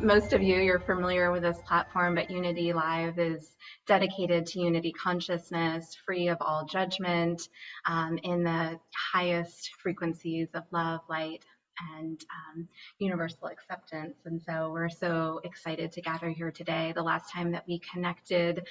most of you, you're familiar with this platform, but Unity Live is dedicated to unity consciousness, free of all judgment, in the highest frequencies of love, light, and universal acceptance. And so we're so excited to gather here today. The last time that we connected,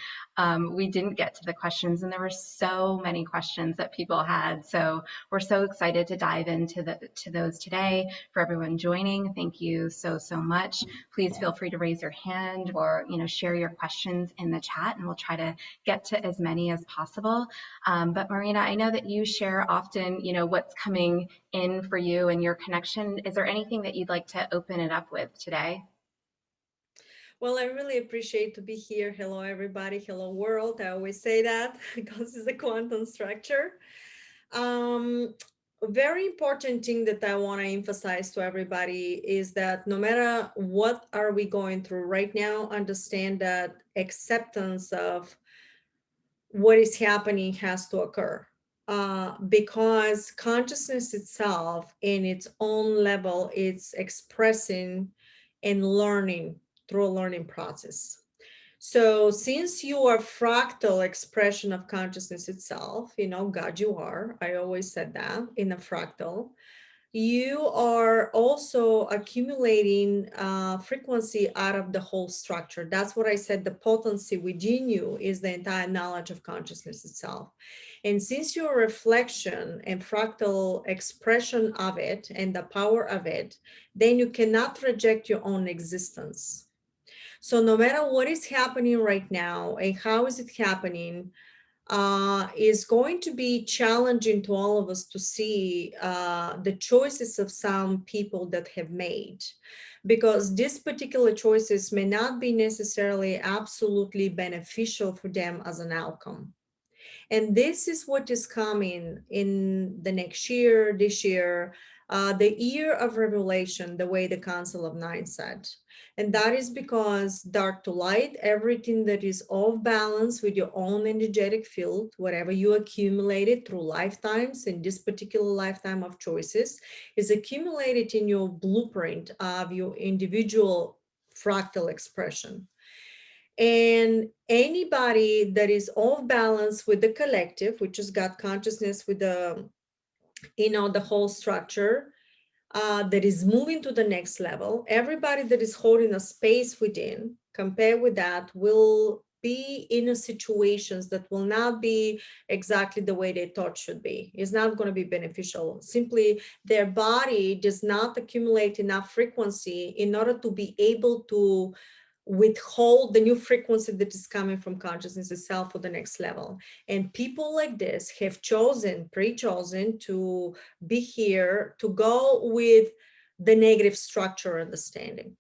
we didn't get to the questions, and there were so many questions that people had. So we're so excited to dive into those today. For everyone joining, thank you so much. Please feel free to raise your hand or share your questions in the chat, and we'll try to get to as many as possible. But Marina, I know that you share often what's coming in for you and your connection. Is there anything that you'd like to open it up with today? Well, I really appreciate to be here. Hello, everybody. Hello, world. I always say that because it's a quantum structure. A very important thing that I want to emphasize to everybody is that no matter what are we going through right now, understand that acceptance of what is happening has to occur. Because consciousness itself in its own level, it's expressing and learning through a learning process. So since you are fractal expression of consciousness itself, God, you are, I always said that in a fractal, you are also accumulating frequency out of the whole structure. That's what I said. The potency within you is the entire knowledge of consciousness itself. And since you're a reflection and fractal expression of it and the power of it, then you cannot reject your own existence. So no matter what is happening right now and how is it happening, is going to be challenging to all of us to see the choices of some people that have made, because these particular choices may not be necessarily absolutely beneficial for them as an outcome. And this is what is coming in the next year, this year, the year of revelation, the way the Council of Nine said. And that is because dark to light, everything that is off balance with your own energetic field, whatever you accumulated through lifetimes, in this particular lifetime of choices, is accumulated in your blueprint of your individual fractal expression. And anybody that is off balance with the collective, which is God consciousness with the, the whole structure, that is moving to the next level, everybody that is holding a space within, compared with that, will be in a situations that will not be exactly the way they thought should be. It's not going to be beneficial. Simply, their body does not accumulate enough frequency in order to be able to withhold the new frequency that is coming from consciousness itself for the next level. And people like this have chosen, pre-chosen to be here to go with the negative structure understanding,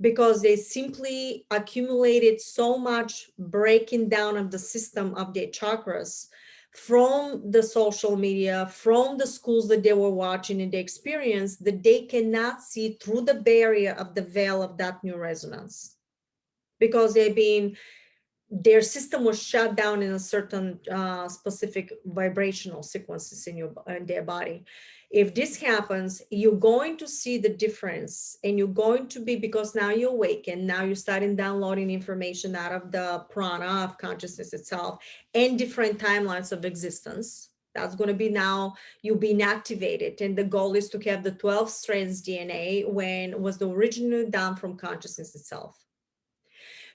because they simply accumulated so much breaking down of the system of their chakras from the social media, from the schools that they were watching and the experience, that they cannot see through the barrier of the veil of that new resonance, because their system was shut down in a certain specific vibrational sequences in their body. If this happens, you're going to see the difference, and you're going to be, because now you're awake and now you're starting downloading information out of the prana of consciousness itself and different timelines of existence. That's going to be now you being activated. And the goal is to have the 12 strands DNA when was the originally done from consciousness itself.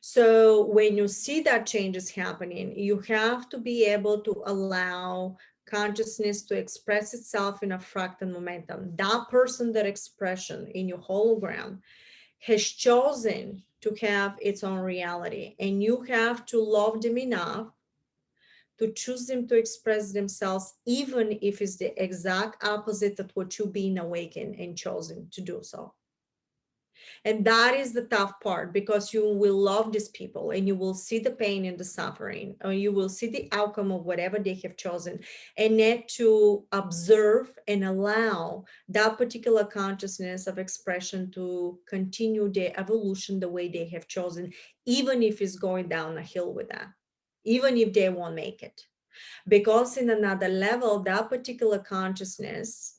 So when you see that changes happening, you have to be able to allow consciousness to express itself in a fractal momentum. That person, that expression in your hologram has chosen to have its own reality, and you have to love them enough to choose them to express themselves, even if it's the exact opposite of what you've been awakened and chosen to do so. And that is the tough part, because you will love these people and you will see the pain and the suffering, or you will see the outcome of whatever they have chosen, and need to observe and allow that particular consciousness of expression to continue their evolution the way they have chosen, even if it's going down a hill with that, even if they won't make it. Because in another level, that particular consciousness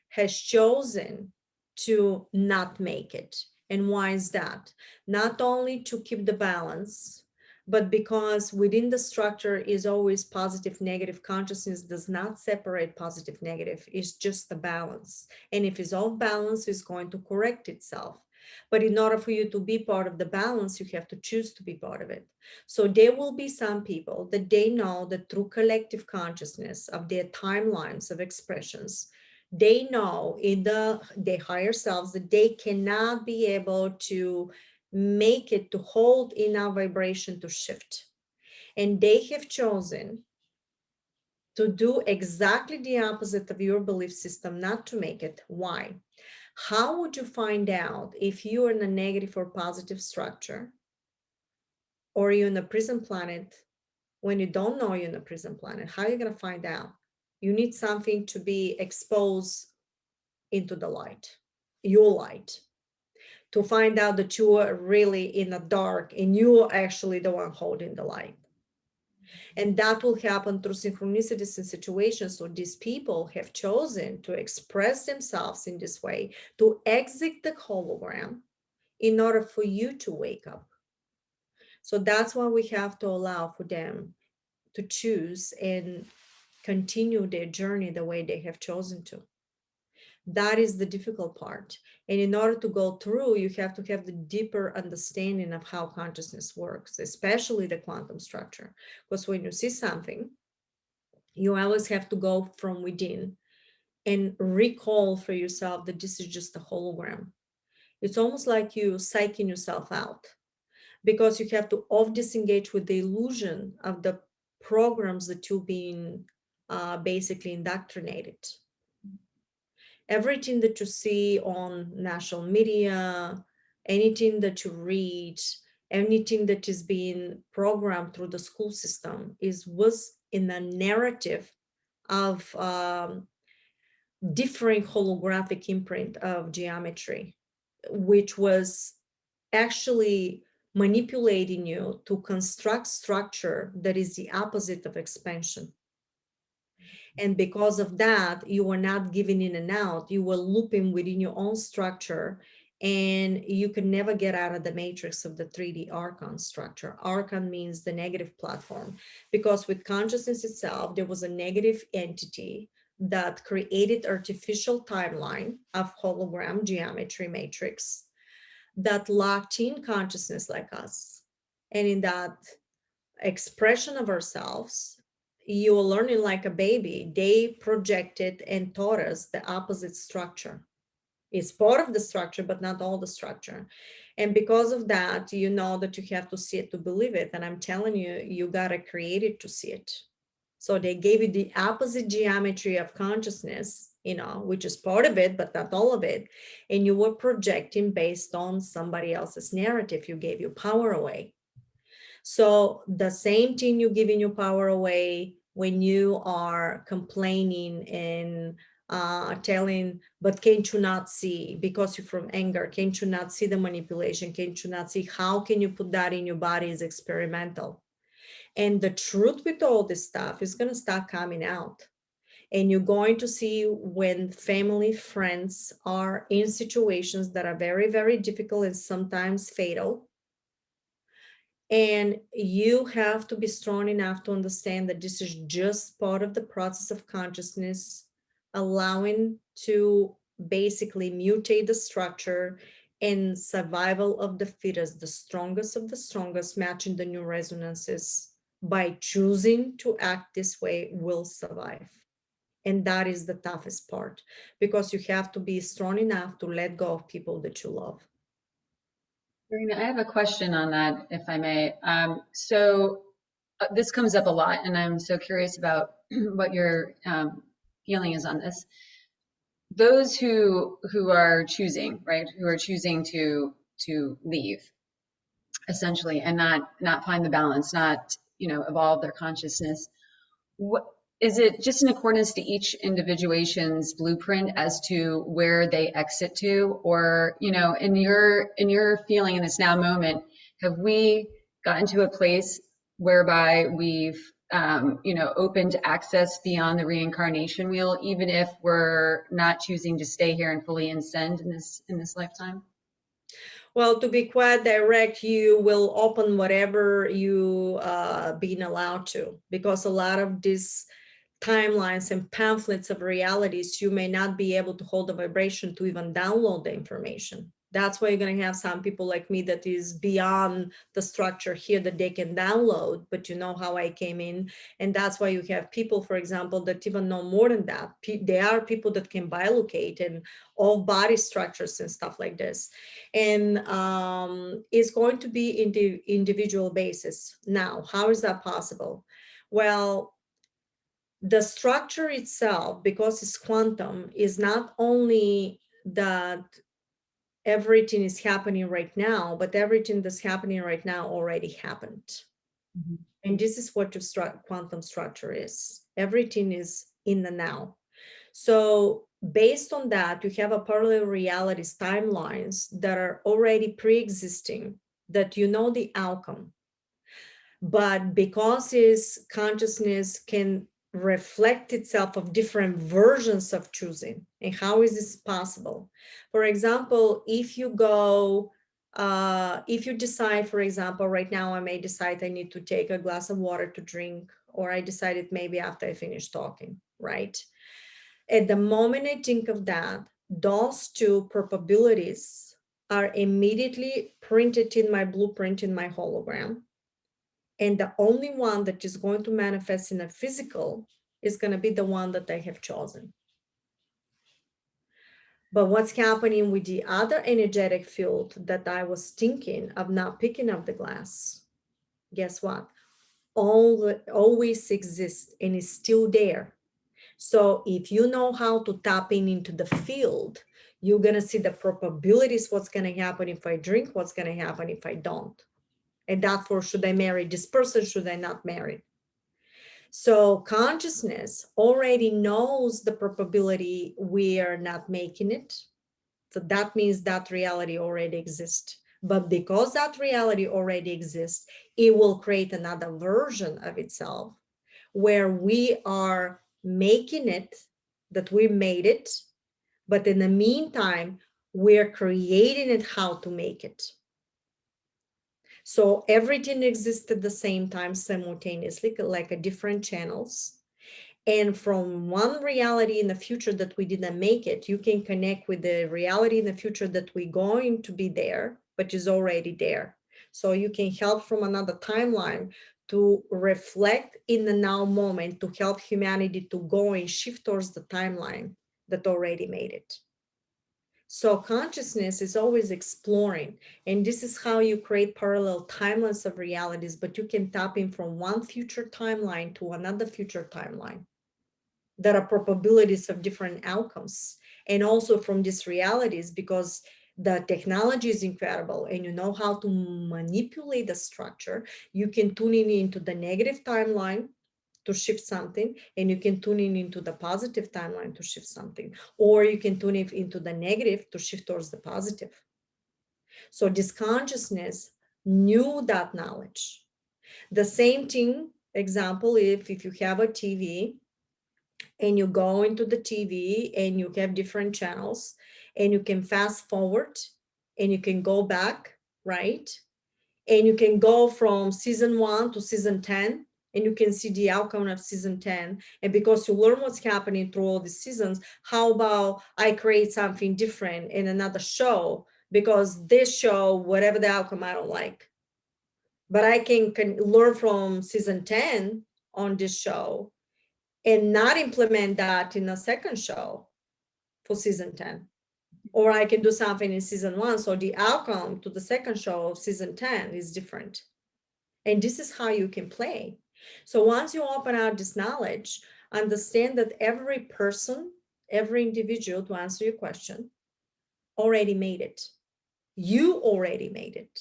has chosen to not make it. And why is that? Not only to keep the balance, but because within the structure is always positive, negative. Consciousness does not separate positive, negative. It's just the balance. And if it's off balance, it's going to correct itself. But in order for you to be part of the balance, you have to choose to be part of it. So there will be some people that they know that through collective consciousness of their timelines of expressions, they know in their higher selves that they cannot be able to make it to hold in our vibration to shift. And they have chosen to do exactly the opposite of your belief system, not to make it. Why? How would you find out if you're in a negative or positive structure, or you're in a prison planet when you don't know you're in a prison planet? How are you going to find out? You need something to be exposed into the light, your light, to find out that you are really in the dark and you are actually the one holding the light. And that will happen through synchronicities and situations. So these people have chosen to express themselves in this way, to exit the hologram in order for you to wake up. So that's why we have to allow for them to choose and continue their journey the way they have chosen to. That is the difficult part. And in order to go through, you have to have the deeper understanding of how consciousness works, especially the quantum structure. Because when you see something, you always have to go from within and recall for yourself that this is just a hologram. It's almost like you psyching yourself out, because you have to off disengage with the illusion of the programs that you've been basically indoctrinated. Everything that you see on national media, anything that you read, anything that is being programmed through the school system was in a narrative of different holographic imprint of geometry, which was actually manipulating you to construct structure that is the opposite of expansion. And because of that, you were not giving in and out. You were looping within your own structure, and you can never get out of the matrix of the 3D archon structure. Archon means the negative platform, because with consciousness itself, there was a negative entity that created artificial timeline of hologram geometry matrix that locked in consciousness like us. And in that expression of ourselves, you are learning like a baby. They projected and taught us the opposite structure. It's part of the structure, but not all the structure. And because of that, you know that you have to see it to believe it. And I'm telling you, you got to create it to see it. So they gave you the opposite geometry of consciousness, which is part of it, but not all of it. And you were projecting based on somebody else's narrative. You gave your power away. So the same thing, you're giving your power away when you are complaining and telling, but can't you not see, because you're from anger, can't you not see the manipulation? Can't you not see? How can you put that in your body as experimental? And the truth with all this stuff is going to start coming out. And you're going to see when family, friends are in situations that are very, very difficult and sometimes fatal. And you have to be strong enough to understand that this is just part of the process of consciousness, allowing to basically mutate the structure and survival of the fittest, the strongest of the strongest, matching the new resonances by choosing to act this way will survive. And that is the toughest part, because you have to be strong enough to let go of people that you love. Marina, I have a question on that, if I may. This comes up a lot, and I'm so curious about what your feeling is on this. Those who are choosing, right, who are choosing to leave, essentially, and not find the balance, not evolve their consciousness. What is it, just in accordance to each individuation's blueprint as to where they exit to, or in your feeling in this now moment, have we gotten to a place whereby we've opened access beyond the reincarnation wheel, even if we're not choosing to stay here and fully ascend in this lifetime? Well, to be quite direct, you will open whatever you been allowed to, because a lot of these timelines and pamphlets of realities, you may not be able to hold the vibration to even download the information. That's why you're going to have some people like me that is beyond the structure here that they can download, but you know how I came in. And that's why you have people, for example, that even know more than that. There are people that can biolocate and all body structures and stuff like this. And it's going to be in the individual basis. Now, how is that possible? Well, the structure itself, because it's quantum, is not only that everything is happening right now, but everything that's happening right now already happened. Mhm. And this is what your quantum structure is. Everything is in the now. So based on that, you have a parallel realities timelines that are already pre-existing, that you know the outcome. But because his consciousness can reflect itself of different versions of choosing, and how is this possible? For example, if you go, if you decide, for example, right now I may decide I need to take a glass of water to drink, or I decided maybe after I finish talking, right? At the moment I think of that, those two probabilities are immediately printed in my blueprint, in my hologram. And the only one that is going to manifest in a physical is going to be the one that I have chosen. But what's happening with the other energetic field that I was thinking of not picking up the glass? Guess what? Always exists and is still there. So if you know how to tap into the field, you're going to see the probabilities, what's going to happen if I drink, what's going to happen if I don't. And therefore, should I marry this person? Should I not marry? So consciousness already knows the probability we are not making it. So that means that reality already exists. But because that reality already exists, it will create another version of itself where we are making it, that we made it, but in the meantime, we're creating it how to make it. So everything exists at the same time simultaneously, like a different channels. And from one reality in the future that we didn't make it, you can connect with the reality in the future that we're going to be there, but is already there. So you can help from another timeline to reflect in the now moment to help humanity to go and shift towards the timeline that already made it. So consciousness is always exploring, and this is how you create parallel timelines of realities, but you can tap in from one future timeline to another future timeline. There are probabilities of different outcomes, and also from these realities, because the technology is incredible and you know how to manipulate the structure, you can tune in into the negative timeline to shift something, and you can tune in into the positive timeline to shift something, or you can tune it into the negative to shift towards the positive. So this consciousness knew that knowledge. The same thing, example, if you have a TV and you go into the TV and you have different channels and you can fast forward and you can go back, right? And you can go from season 1 to season 10 and you can see the outcome of season 10. And because you learn what's happening through all the seasons, how about I create something different in another show, because this show, whatever the outcome, I don't like. But I can learn from season 10 on this show and not implement that in a second show for season 10. Or I can do something in season 1. So the outcome to the second show of season 10 is different. And this is how you can play. So once you open out this knowledge, understand that every person, every individual, to answer your question, already made it. You already made it.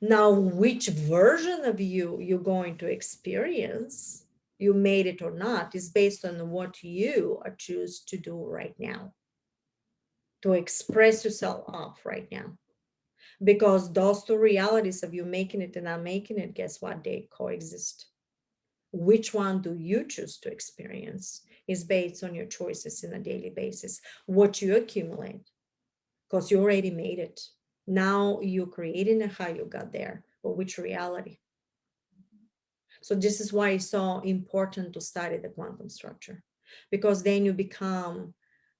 Now, which version of you you're going to experience, you made it or not, is based on what you choose to do right now, to express yourself off right now. Because those two realities of you making it and not making it, guess what? They coexist. Which one do you choose to experience is based on your choices on a daily basis, what you accumulate, because you already made it. Now you're creating and how you got there, but which reality. So this is why it's so important to study the quantum structure, because then you become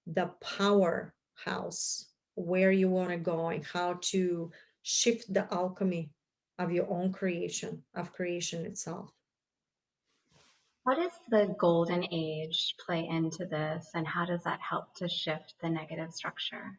the powerhouse where you want to go and how to shift the alchemy of your own creation, of creation itself. How does the golden age play into this, and how does that help to shift the negative structure?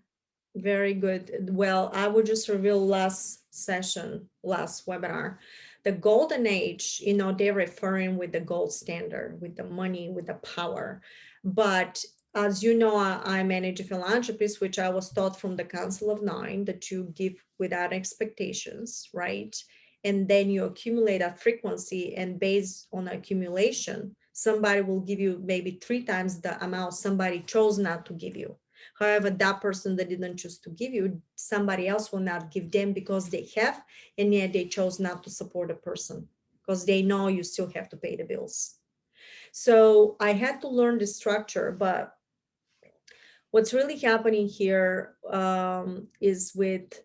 Very good. Well, I would just reveal last session, last webinar. The golden age, they're referring with the gold standard, with the money, with the power. But as you know, I manage a philanthropist, which I was taught from the Council of Nine, that you give without expectations, right? And then you accumulate a frequency, and based on accumulation, somebody will give you maybe 3 times the amount somebody chose not to give you. However, that person that didn't choose to give you, somebody else will not give them because they have, and yet they chose not to support a person because they know you still have to pay the bills. So I had to learn the structure, but what's really happening here is with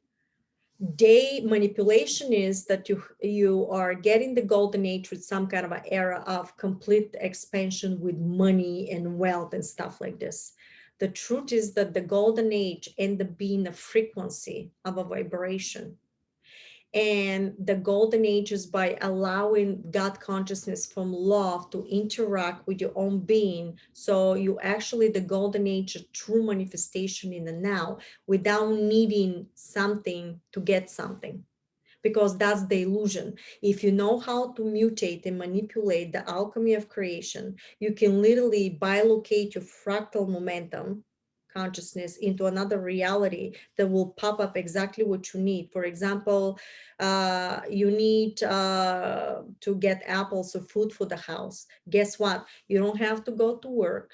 day manipulation is that you are getting the golden age with some kind of an era of complete expansion with money and wealth and stuff like this. The truth is that the golden age end up being a frequency of a vibration. And the golden age is by allowing God consciousness from love to interact with your own being. So you actually, the golden age, a true manifestation in the now without needing something to get something, because that's the illusion. If you know how to mutate and manipulate the alchemy of creation, you can literally bilocate your fractal momentum consciousness into another reality that will pop up exactly what you need. For example, you need to get apples or food for the house. Guess what? You don't have to go to work.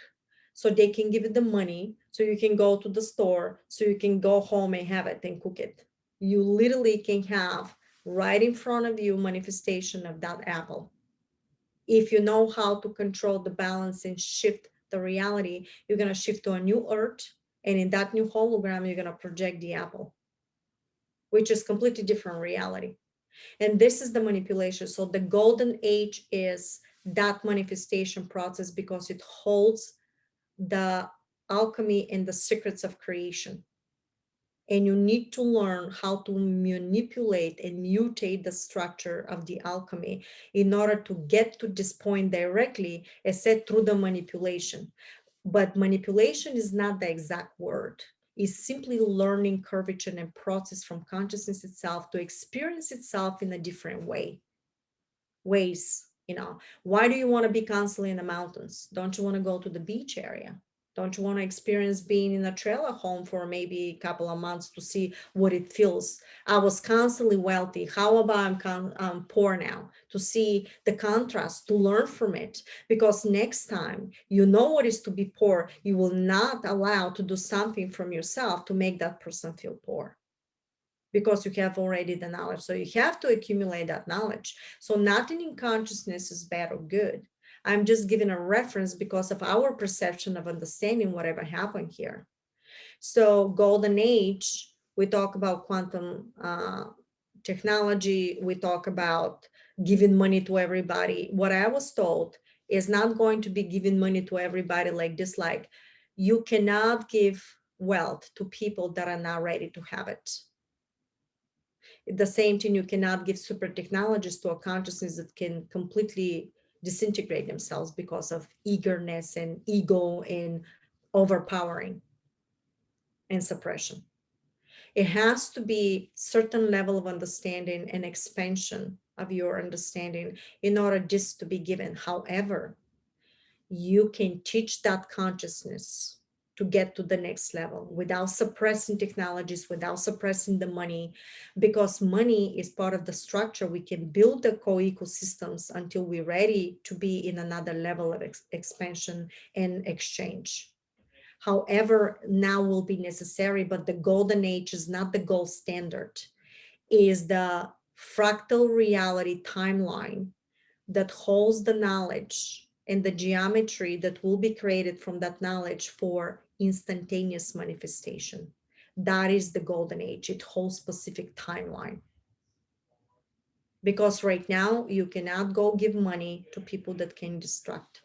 So they can give you the money so you can go to the store, so you can go home and have it and cook it. You literally can have right in front of you manifestation of that apple. If you know how to control the balance and shift the reality, you're going to shift to a new earth, and in that new hologram you're going to project the apple, which is completely different reality. And this is the manipulation. So the golden age is that manifestation process because it holds the alchemy and the secrets of creation. And you need to learn how to manipulate and mutate the structure of the alchemy in order to get to this point directly, except through the manipulation. But manipulation is not the exact word. It's simply learning curvature and process from consciousness itself to experience itself in a different ways. Why do you want to be constantly in the mountains? Don't you want to go to the beach area? Don't you want to experience being in a trailer home for maybe a couple of months to see what it feels? I was constantly wealthy. How about I'm poor now? To see the contrast, to learn from it. Because next time you know what is to be poor, you will not allow to do something from yourself to make that person feel poor, because you have already the knowledge. So you have to accumulate that knowledge. So nothing in consciousness is bad or good. I'm just giving a reference because of our perception of understanding whatever happened here. So golden age, we talk about quantum technology. We talk about giving money to everybody. What I was told is not going to be giving money to everybody like this. Like, you cannot give wealth to people that are not ready to have it. The same thing, you cannot give super technologies to a consciousness that can completely disintegrate themselves because of eagerness and ego and overpowering and suppression. It has to be certain level of understanding and expansion of your understanding in order this to be given. However, you can teach that consciousness to get to the next level without suppressing technologies, without suppressing the money, because money is part of the structure. We can build the co-ecosystems until we're ready to be in another level of expansion and exchange. However, now will be necessary, but the golden age is not the gold standard, is the fractal reality timeline that holds the knowledge and the geometry that will be created from that knowledge for instantaneous manifestation. That is the golden age. It holds specific timeline. Because right now you cannot go give money to people that can distract,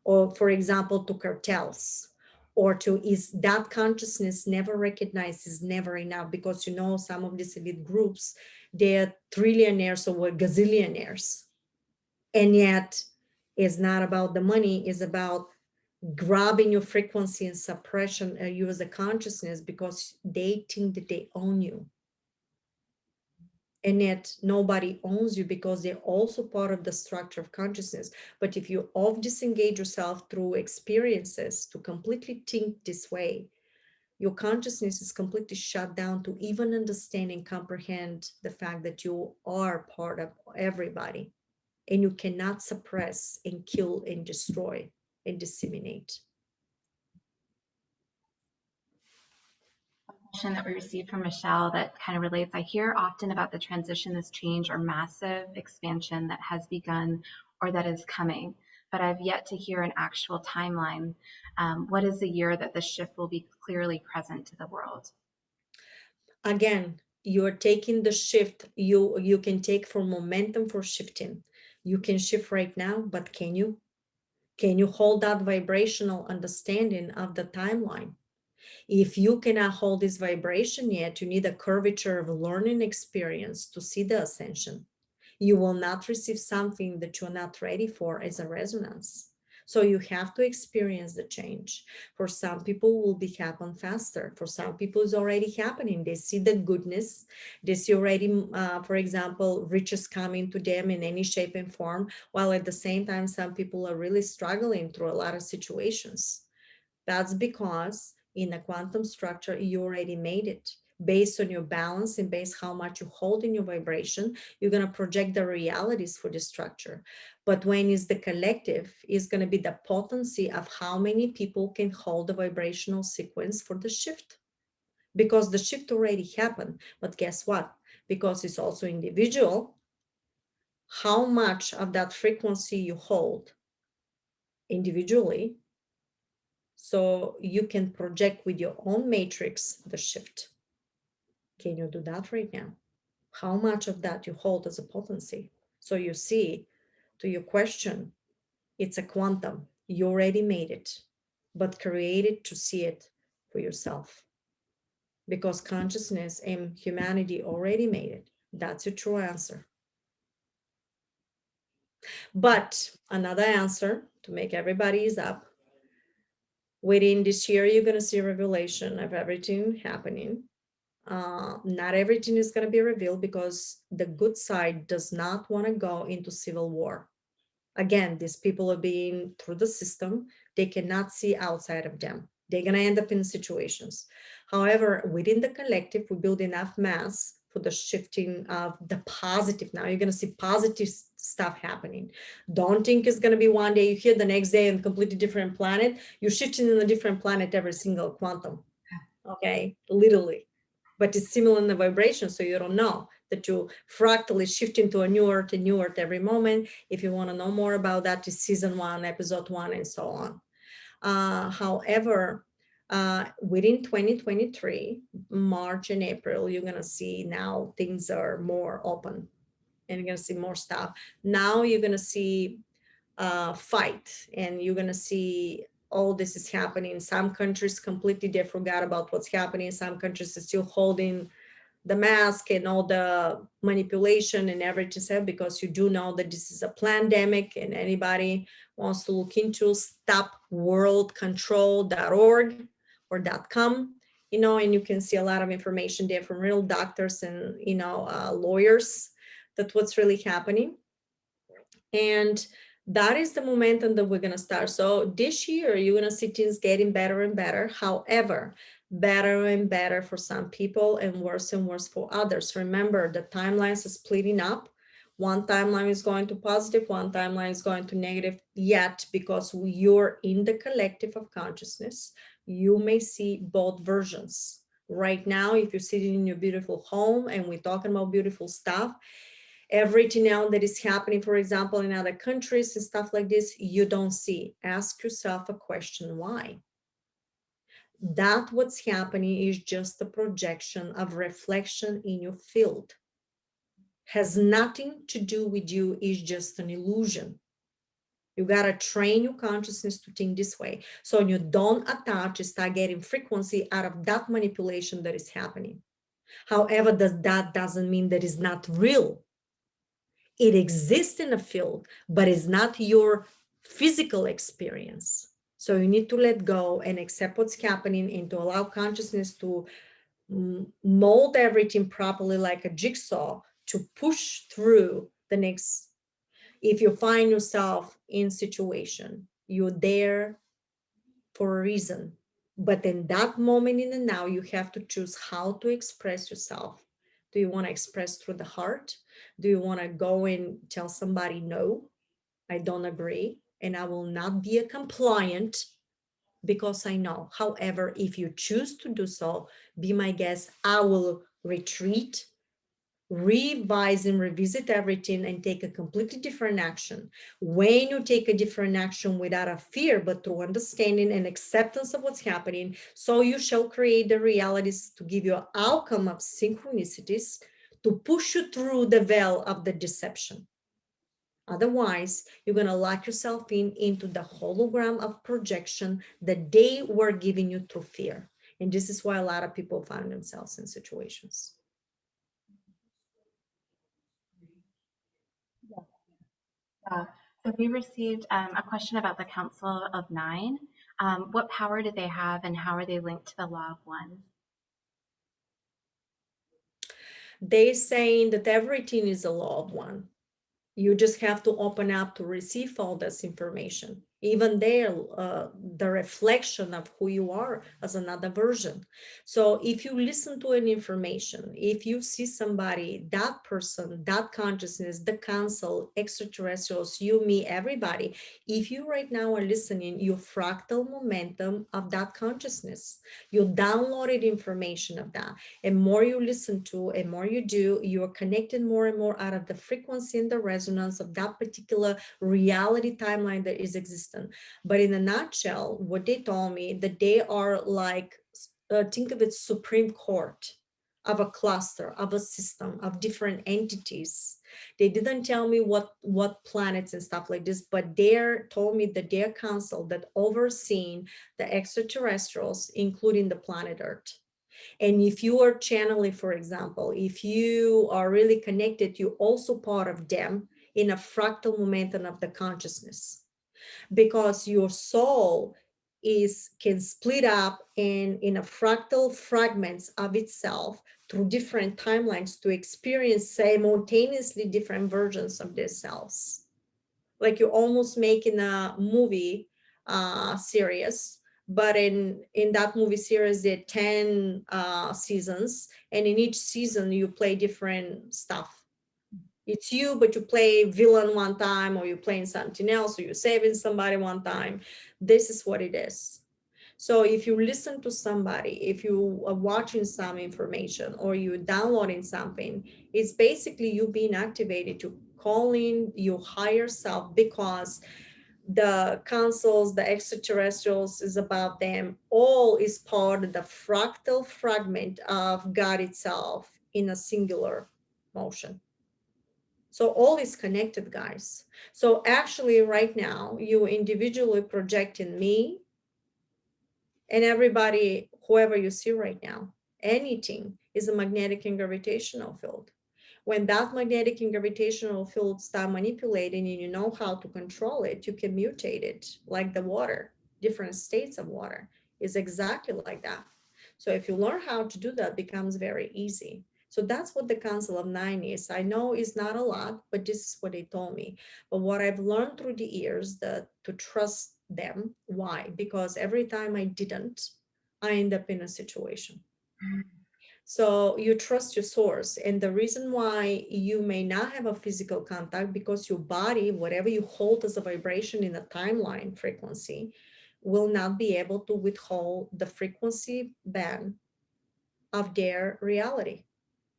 or for example to cartels, or to, is that consciousness never recognized, is never enough, because you know some of these elite groups, they're trillionaires or gazillionaires, and yet it's not about the money, it's about grabbing your frequency and suppression you as a consciousness, because they think that they own you, and yet nobody owns you, because they're also part of the structure of consciousness. But if you off disengage yourself through experiences to completely think this way, your consciousness is completely shut down to even understand and comprehend the fact that you are part of everybody, and you cannot suppress and kill and destroy and disseminate. Question that we received from Michelle that kind of relates. I hear often about the transition, this change or massive expansion that has begun or that is coming, but I've yet to hear an actual timeline. What is the year that the shift will be clearly present to the world? Again, you're taking the shift you can take for momentum for shifting. You can shift right now, but can you hold that vibrational understanding of the timeline? If you cannot hold this vibration yet, you need a curvature of learning experience to see the ascension. You will not receive something that you're not ready for as a resonance. So you have to experience the change. For some people, it will be happen faster. For some people, it's already happening. They see the goodness. They see already, for example, riches coming to them in any shape and form, while at the same time, some people are really struggling through a lot of situations. That's because in a quantum structure, you already made it. Based on your balance and based how much you hold in your vibration, you're going to project the realities for the structure. But when is the collective, is going to be the potency of how many people can hold the vibrational sequence for the shift. Because the shift already happened. But guess what? Because it's also individual, how much of that frequency you hold individually, so you can project with your own matrix the shift. Can you do that right now? How much of that you hold as a potency? So you see, to your question, it's a quantum. You already made it, but create it to see it for yourself. Because consciousness and humanity already made it. That's a true answer. But another answer to make everybody's up, within this year, you're going to see revelation of everything happening. Not everything is going to be revealed, because the good side does not want to go into civil war. Again, these people are being through the system. They cannot see outside of them. They're going to end up in situations. However, within the collective, we build enough mass for the shifting of the positive. Now you're going to see positive stuff happening. Don't think it's going to be one day you hear, the next day on a completely different planet. You're shifting in a different planet every single quantum. Okay, literally. But it's similar in the vibration, so you don't know that you fractally shifting to a new earth every moment. If you want to know more about that, is season 1, episode 1, and so on. However, within 2023, March and April, you're going to see now things are more open, and you're going to see more stuff. Now you're going to see fight, and you're going to see all this is happening. Some countries completely, they forgot about what's happening. Some countries are still holding the mask and all the manipulation and everything, because you do know that this is a pandemic, and anybody wants to look into stopworldcontrol.org or .com, and you can see a lot of information there from real doctors and, lawyers, that what's really happening. And that is the momentum that we're going to start. So this year, you're going to see things getting better and better. However, better and better for some people and worse for others. Remember, the timelines are splitting up. One timeline is going to positive, one timeline is going to negative. Yet, because you're in the collective of consciousness, you may see both versions. Right now, if you're sitting in your beautiful home and we're talking about beautiful stuff, everything else that is happening, for example, in other countries and stuff like this, you don't see. Ask yourself a question, why? That what's happening is just a projection of reflection in your field. Has nothing to do with you, is just an illusion. You got to train your consciousness to think this way. So when you don't attach, you start getting frequency out of that manipulation that is happening. However, that doesn't mean that it's not real. It exists in a field, but it's not your physical experience. So you need to let go and accept what's happening and to allow consciousness to mold everything properly like a jigsaw to push through the next. If you find yourself in situation, you're there for a reason. But in that moment in the now, you have to choose how to express yourself. Do you want to express through the heart? Do you want to go and tell somebody, no, I don't agree, and I will not be a compliant because I know. However, if you choose to do so, be my guest. I will retreat, revise and revisit everything and take a completely different action. When you take a different action without a fear, but through understanding and acceptance of what's happening, so you shall create the realities to give you an outcome of synchronicities to push you through the veil of the deception. Otherwise, you're going to lock yourself into the hologram of projection that they were giving you through fear. And this is why a lot of people find themselves in situations. So we received a question about the Council of Nine. What power do they have and how are they linked to the Law of One? They're saying that everything is a law of one. You just have to open up to receive all this information. Even there, the reflection of who you are as another version. So if you listen to an information, if you see somebody, that person, that consciousness, the council, extraterrestrials, you, me, everybody, if you right now are listening, you fractal momentum of that consciousness, you downloaded information of that. And more you listen to and more you do, you're connected more and more out of the frequency and the resonance of that particular reality timeline that is existent. But in a nutshell, what they told me, that they are like, think of it, Supreme Court of a cluster, of a system, of different entities. They didn't tell me what planets and stuff like this, but they told me that their council that overseeing the extraterrestrials, including the planet Earth. And if you are channeling, for example, if you are really connected, you're also part of them in a fractal momentum of the consciousness, because your soul can split up in a fractal fragments of itself through different timelines to experience simultaneously different versions of their selves. Like you're almost making a movie series, but in that movie series there are 10 seasons, and in each season you play different stuff. It's you, but you play villain one time, or you're playing something else, or you're saving somebody one time. This is what it is. So if you listen to somebody, if you are watching some information or you're downloading something, it's basically you being activated to call in your higher self, because the councils, the extraterrestrials is about them. All is part of the fractal fragment of God itself in a singular motion. So all is connected, guys. So actually right now, you individually projecting me and everybody, whoever you see right now, anything is a magnetic and gravitational field. When that magnetic and gravitational field start manipulating and you know how to control it, you can mutate it like the water, different states of water is exactly like that. So if you learn how to do that, it becomes very easy. So that's what the Council of Nine is. I know it's not a lot, but this is what they told me. But what I've learned through the years, that to trust them. Why? Because every time I didn't, I end up in a situation. So you trust your source. And the reason why you may not have a physical contact, because your body, whatever you hold as a vibration in a timeline frequency, will not be able to withhold the frequency band of their reality.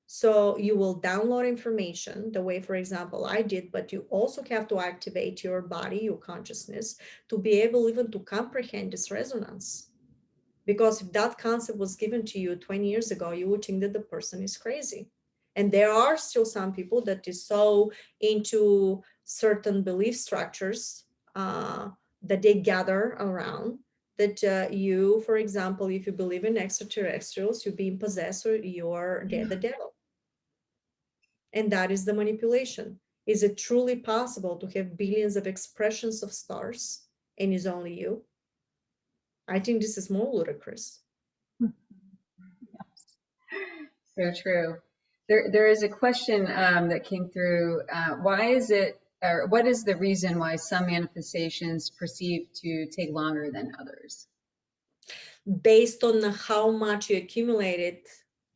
So you will download information the way, for example, I did, but you also have to activate your body, your consciousness, to be able even to comprehend this resonance. Because if that concept was given to you 20 years ago, you would think that the person is crazy. And there are still some people that is so into certain belief structures that they gather around that you, for example, if you believe in extraterrestrials, you're being possessed or you're the devil. And that is the manipulation. Is it truly possible to have billions of expressions of stars and is only you? I think this is more ludicrous. So true. There is a question that came through. Why is it, or what is the reason why some manifestations perceive to take longer than others? Based on how much you accumulated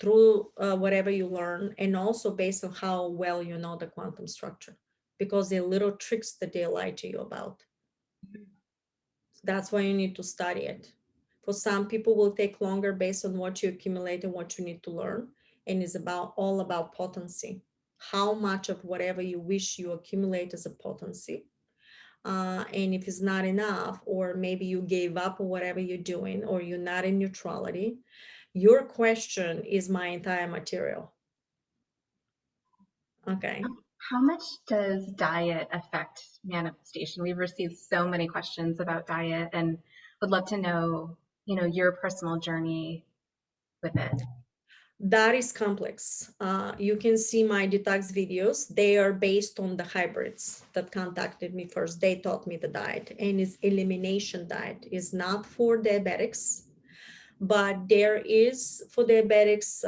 through whatever you learn, and also based on how well you know the quantum structure, because they're little tricks that they lie to you about. That's why you need to study it. For some people, will take longer based on what you accumulate and what you need to learn, and it's all about potency. How much of whatever you wish you accumulate as a potency. And if it's not enough, or maybe you gave up on whatever you're doing, or you're not in neutrality, your question is my entire material. Okay. How much does diet affect manifestation? We've received so many questions about diet and would love to know, your personal journey with it. That is complex. You can see my detox videos. They are based on the hybrids that contacted me first. They taught me the diet, and it's elimination diet. It's not for diabetics, but there is for diabetics.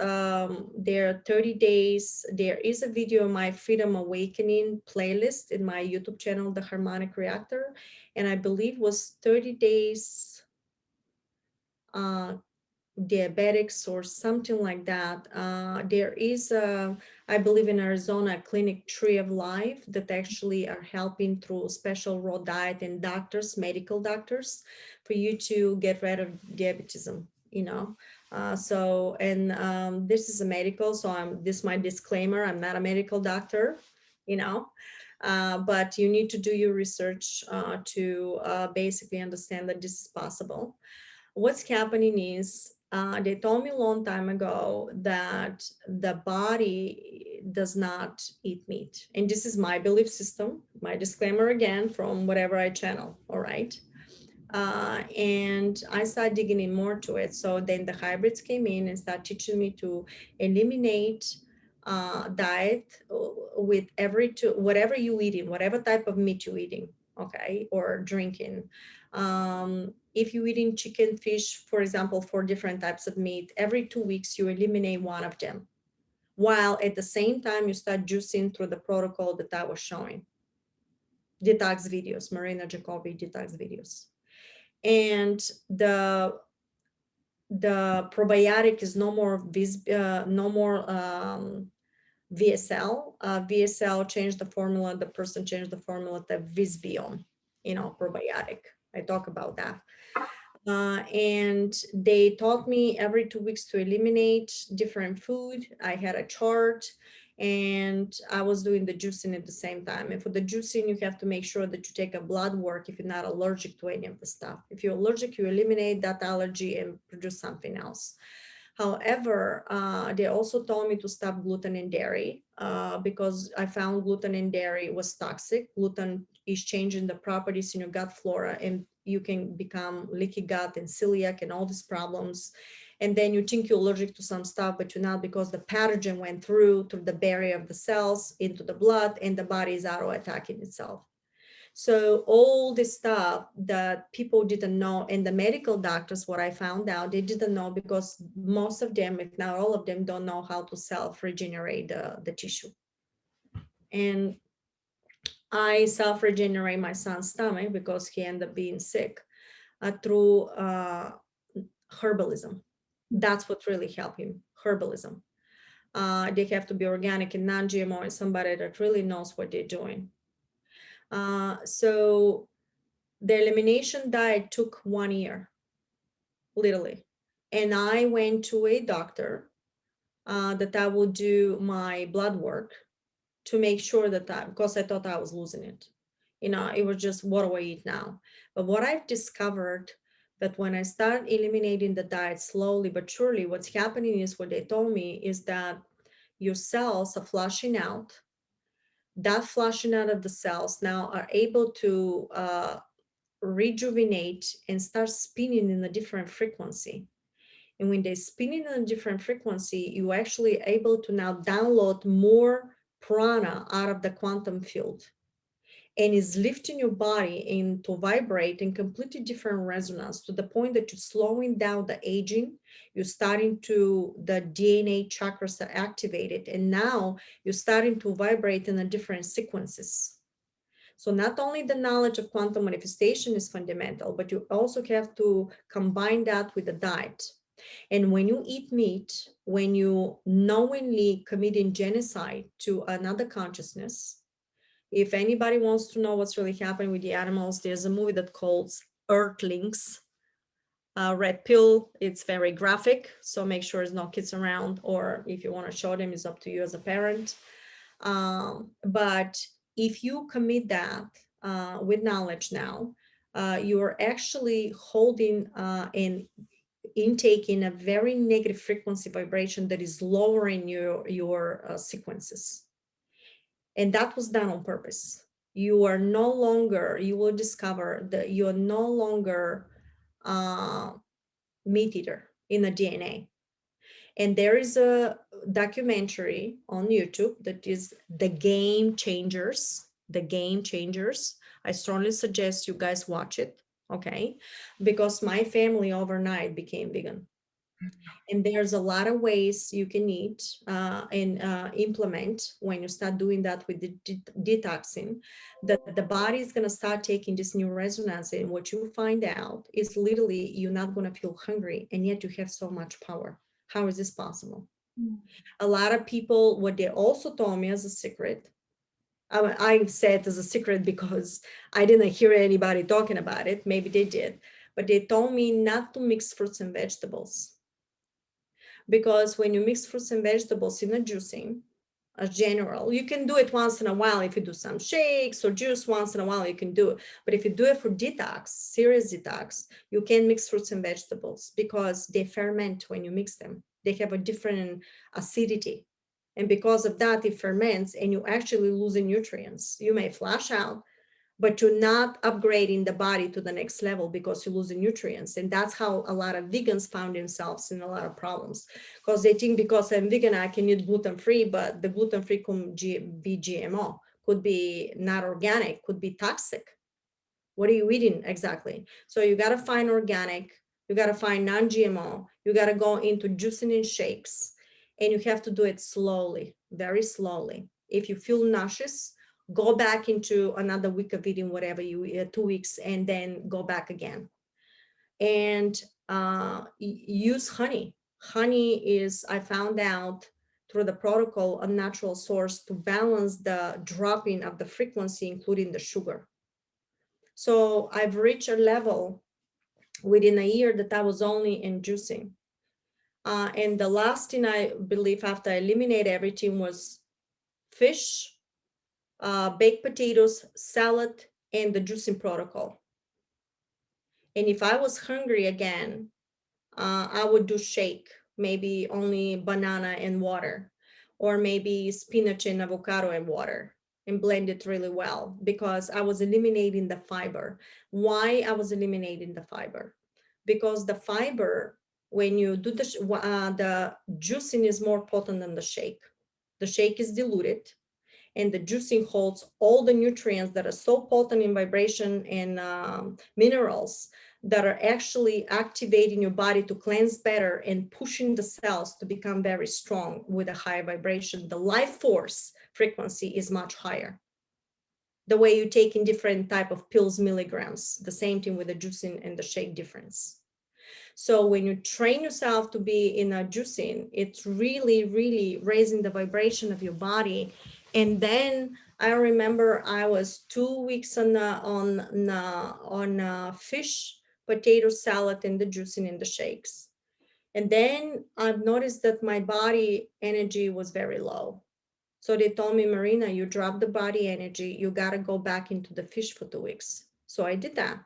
There are 30 days. There is a video on my Freedom Awakening playlist in my YouTube channel, The Harmonic Reactor, and I believe was 30 days diabetics or something like that. There is, I believe in Arizona, a clinic Tree of Life that actually are helping through special raw diet and doctors, medical doctors, for you to get rid of diabetism, this is a medical, so this is my disclaimer, I'm not a medical doctor, but you need to do your research to basically understand that this is possible. What's happening is they told me a long time ago that the body does not eat meat. And this is my belief system, my disclaimer again from whatever I channel, all right? And I started digging in more to it. So then the hybrids came in and started teaching me to eliminate diet with whatever you eating, whatever type of meat you eating, okay, or drinking. If you're eating chicken, fish, for example, 4 different types of meat, every 2 weeks you eliminate one of them, while at the same time you start juicing through the protocol that I was showing. Detox videos, Marina Jacobi detox videos. And the probiotic is no more VSL. VSL changed the formula. The person changed the formula to Visbiome, probiotic. I talk about that. And they taught me every 2 weeks to eliminate different food. I had a chart, and I was doing the juicing at the same time. And for the juicing, you have to make sure that you take a blood work if you're not allergic to any of the stuff. If you're allergic, you eliminate that allergy and produce something else. However, they also told me to stop gluten and dairy because I found gluten and dairy was toxic. Gluten is changing the properties in your gut flora, and you can become leaky gut and celiac and all these problems. And then you think you're allergic to some stuff, but you're not, because the pathogen went through the barrier of the cells into the blood, and the body is auto-attacking itself. So all this stuff that people didn't know, and the medical doctors, what I found out, they didn't know, because most of them, if not all of them, don't know how to self-regenerate the tissue. And I self-regenerate my son's stomach because he ended up being sick through herbalism. That's what really helped him, herbalism. They have to be organic and non-GMO, and somebody that really knows what they're doing. So the elimination diet took 1 year, literally. And I went to a doctor that I would do my blood work to make sure that because I thought I was losing it. It was just, what do I eat now? But what I've discovered, But when I start eliminating the diet slowly but surely, what's happening is what they told me is that your cells are flushing out. That flushing out of the cells now are able to rejuvenate and start spinning in a different frequency. And when they spin in a different frequency, you're actually able to now download more prana out of the quantum field, and is lifting your body into vibrate in completely different resonance, to the point that you're slowing down the aging. You're starting to, the DNA chakras are activated, and now you're starting to vibrate in a different sequences. So not only the knowledge of quantum manifestation is fundamental, but you also have to combine that with the diet. And when you eat meat, when you knowingly committing genocide to another consciousness, if anybody wants to know what's really happening with the animals, there's a movie that calls Earthlings, Red Pill. It's very graphic, so make sure there's no kids around, or if you want to show them, it's up to you as a parent. But if you commit that with knowledge now, you're actually holding and intaking a very negative frequency vibration that is lowering your sequences. And that was done on purpose. You are no longer, you will discover that you are no longer meat eater in the DNA. And there is a documentary on YouTube that is The Game Changers. The Game Changers. I strongly suggest you guys watch it, okay? Because my family overnight became vegan. And there's a lot of ways you can eat and implement when you start doing that with the detoxing, that the body is going to start taking this new resonance. And what you find out is literally you're not going to feel hungry, and yet you have so much power. How is this possible? A lot of people, what they also told me as a secret, I said as a secret because I didn't hear anybody talking about it. Maybe they did, but they told me not to mix fruits and vegetables. Because when you mix fruits and vegetables in a juicing, as general, you can do it once in a while. If you do some shakes or juice once in a while, you can do it. But if you do it for detox, serious detox, you can mix fruits and vegetables because they ferment when you mix them. They have a different acidity. And because of that, it ferments and you actually losing nutrients. You may flash out, but you're not upgrading the body to the next level because you're losing nutrients. And that's how a lot of vegans found themselves in a lot of problems, because they think because I'm vegan, I can eat gluten-free, but the gluten-free could be GMO, could be not organic, could be toxic. What are you eating exactly? So you got to find organic, you got to find non-GMO, you got to go into juicing and shakes, and you have to do it slowly, very slowly. If you feel nauseous, go back into another week of eating whatever you eat, 2 weeks, and then go back again. And use honey. Honey is, I found out through the protocol, a natural source to balance the dropping of the frequency, including the sugar. So I've reached a level within a year that I was only inducing. And the last thing I believe after I eliminate everything was fish, baked potatoes, salad, and the juicing protocol. And if I was hungry again, I would do shake, maybe only banana and water, or maybe spinach and avocado and water, and blend it really well, because I was eliminating the fiber. Why I was eliminating the fiber? Because the fiber, when you do the juicing is more potent than the shake. The shake is diluted, and the juicing holds all the nutrients that are so potent in vibration and minerals that are actually activating your body to cleanse better and pushing the cells to become very strong with a high vibration. The life force frequency is much higher. The way you take in different type of pills, milligrams, the same thing with the juicing and the shake difference. So when you train yourself to be in a juicing, it's really, really raising the vibration of your body. And then I remember I was 2 weeks on fish, potato salad, and the juicing and the shakes. And then I've noticed that my body energy was very low. So they told me, Marina, you dropped the body energy. You got to go back into the fish for 2 weeks. So I did that.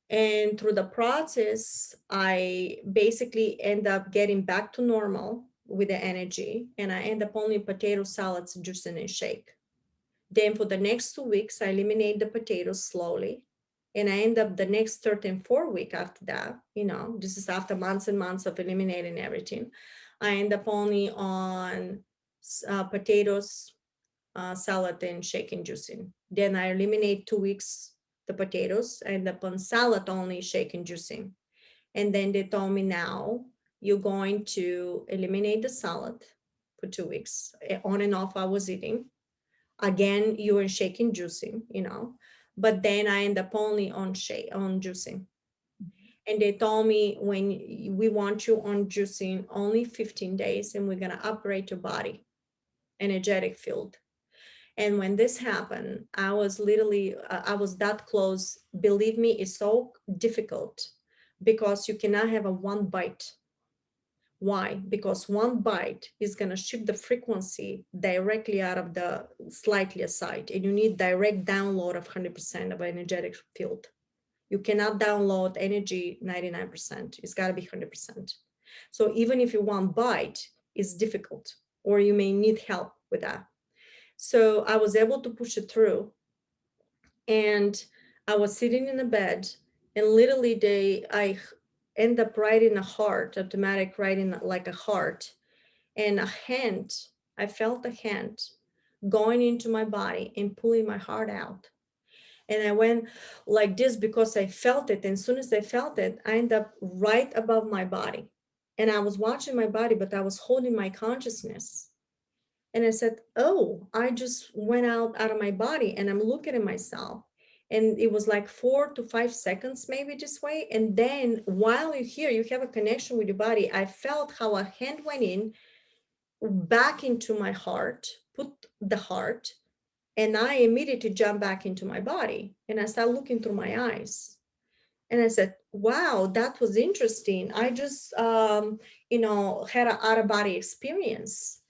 And through the process, I basically end up getting back to normal with the energy, and I end up only potato salads, juice, and shake. Then for the next 2 weeks, I eliminate the potatoes slowly. And I end up the next third and fourth week after that, this is after months and months of eliminating everything. I end up only on potatoes, salad, and shake and juicing. Then I eliminate 2 weeks the potatoes, I end up on salad only, shake and juicing. And then they told me, now you're going to eliminate the salad for 2 weeks. On and off I was eating. Again, you were shaking, juicing, but then I end up only on juicing. And they told me, when we want you on juicing only 15 days, and we're going to upgrade your body, energetic field. And when this happened, I was literally, I was that close. Believe me, it's so difficult because you cannot have a one bite. Why? Because one bite is going to shift the frequency directly out of the slightly aside, and you need direct download of 100% of energetic field. You cannot download energy 99%. It's got to be 100%. So even if you one bite, it's difficult, or you may need help with that. So I was able to push it through, and I was sitting in the bed, and literally I end up writing a heart, automatic writing like a heart, and a hand, I felt a hand going into my body and pulling my heart out. And I went like this because I felt it. And as soon as I felt it, I ended up right above my body. And I was watching my body, but I was holding my consciousness. And I said, oh, I just went out of my body, and I'm looking at myself. And it was like 4 to 5 seconds, maybe this way. And then while you're here, you have a connection with your body. I felt how a hand went in back into my heart, put the heart, and I immediately jumped back into my body. And I started looking through my eyes. And I said, wow, that was interesting. I just, had an out of body experience.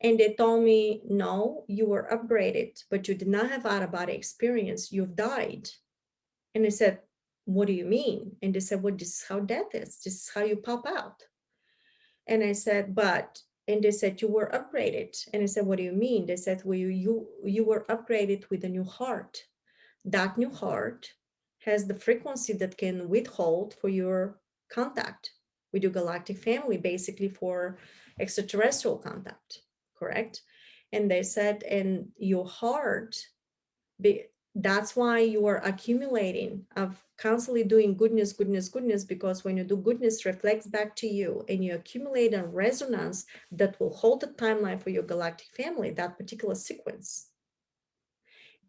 And they told me, no, you were upgraded, but you did not have out of body experience. You've died. And I said, what do you mean? And they said, well, this is how death is. This is how you pop out. And I said, and they said, you were upgraded. And I said, what do you mean? They said, well, you were upgraded with a new heart. That new heart has the frequency that can withhold for your contact with your galactic family, basically for extraterrestrial contact, correct? And they said, and your heart, that's why you are accumulating of constantly doing goodness, because when you do goodness, reflects back to you, and you accumulate a resonance that will hold the timeline for your galactic family, that particular sequence.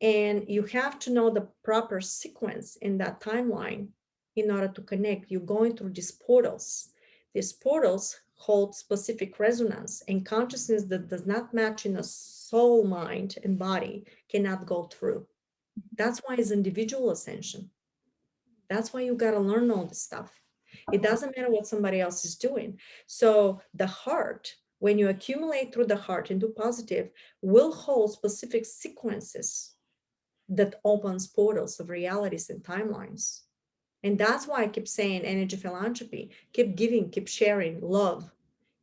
And you have to know the proper sequence in that timeline in order to connect. You're going through these portals. These portals hold specific resonance, and consciousness that does not match in a soul, mind, and body cannot go through. That's why it's individual ascension. That's why you got to learn all this stuff. It doesn't matter what somebody else is doing. So the heart, when you accumulate through the heart and do positive, will hold specific sequences that opens portals of realities and timelines. And that's why I keep saying energy philanthropy, keep giving, keep sharing, love,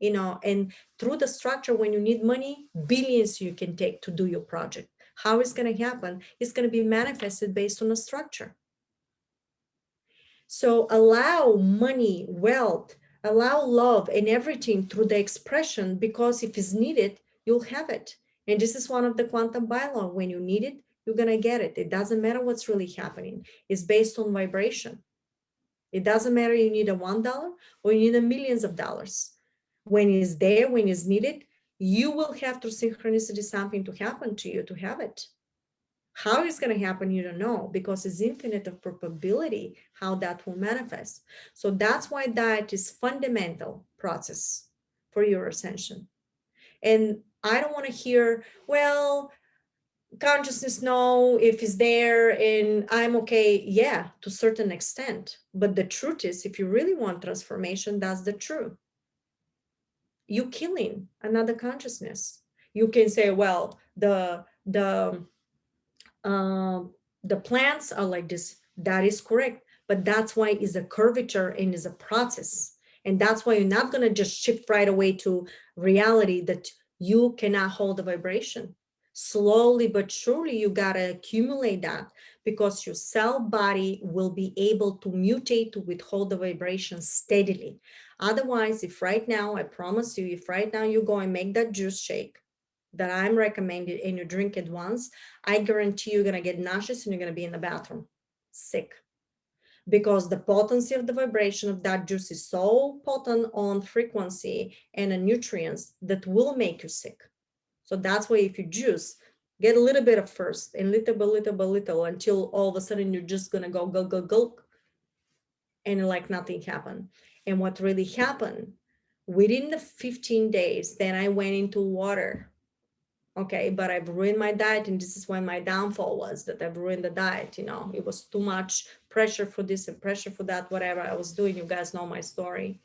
and through the structure, when you need money, billions you can take to do your project. How is going to happen? It's going to be manifested based on a structure. So allow money, wealth, allow love and everything through the expression, because if it's needed, you'll have it. And this is one of the quantum bylaw. When you need it, you're going to get it. It doesn't matter what's really happening. It's based on vibration. It doesn't matter you need a $1 or you need a millions of dollars. When it's there, when it's needed, you will have through synchronicity something to happen to you to have it. How it's going to happen, you don't know, because it's infinite of probability how that will manifest. So that's why diet is fundamental process for your ascension. And I don't want to hear, well, consciousness know if it's there and I'm okay. Yeah, to a certain extent. But the truth is, if you really want transformation, that's the truth. You're killing another consciousness. You can say, well, the plants are like this. That is correct. but that's why it's a curvature and is a process. And that's why you're not going to just shift right away to reality that you cannot hold the vibration. Slowly but surely, you got to accumulate that, because your cell body will be able to mutate to withhold the vibration steadily. Otherwise, if right now, I promise you, if right now you go and make that juice shake that I'm recommended and you drink it once, I guarantee you're going to get nauseous and you're going to be in the bathroom sick, because the potency of the vibration of that juice is so potent on frequency and on nutrients that will make you sick. So that's why if you juice, get a little bit of first and little until all of a sudden you're just going to go, and like nothing happened. And what really happened within the 15 days, then I went into water. Okay, but I've ruined my diet, and this is when my downfall was, that I've ruined the diet. It was too much pressure for this and pressure for that, whatever I was doing. You guys know my story.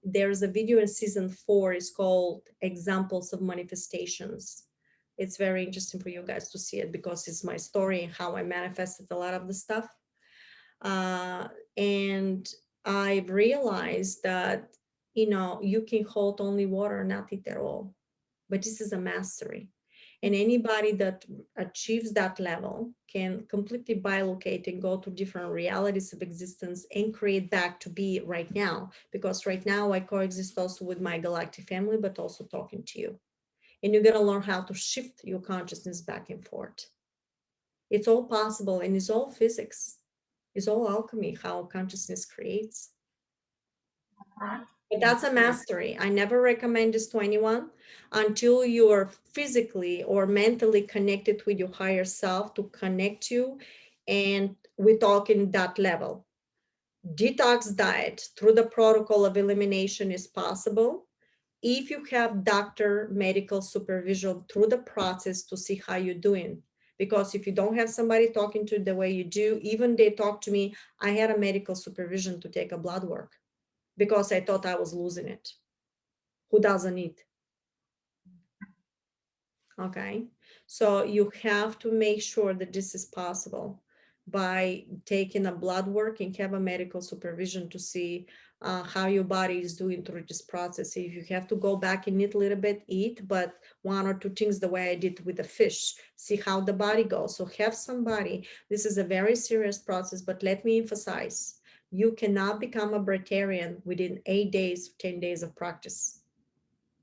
There's a video in season 4, it's called Examples of Manifestations. It's very interesting for you guys to see it, because it's my story and how I manifested a lot of the stuff. And I've realized that, you can hold only water, not eat at all. But this is a mastery. And anybody that achieves that level can completely bilocate and go to different realities of existence and create back to be right now. Because right now I coexist also with my galactic family, but also talking to you. And you're going to learn how to shift your consciousness back and forth. It's all possible, and it's all physics. It's all alchemy, how consciousness creates. But that's a mastery. I never recommend this to anyone until you are physically or mentally connected with your higher self to connect you. And we talk in that level. Detox diet through the protocol of elimination is possible if you have doctor medical supervision through the process to see how you're doing. Because if you don't have somebody talking to you the way you do, even they talk to me, I had a medical supervision to take a blood work because I thought I was losing it. Who doesn't eat? Okay, so you have to make sure that this is possible by taking a blood work and have a medical supervision to see how your body is doing through this process. If you have to go back and eat a little bit, eat, but 1 or 2 things the way I did with the fish, see how the body goes. So have somebody, this is a very serious process, but let me emphasize, you cannot become a breatharian within 8 days, 10 days of practice.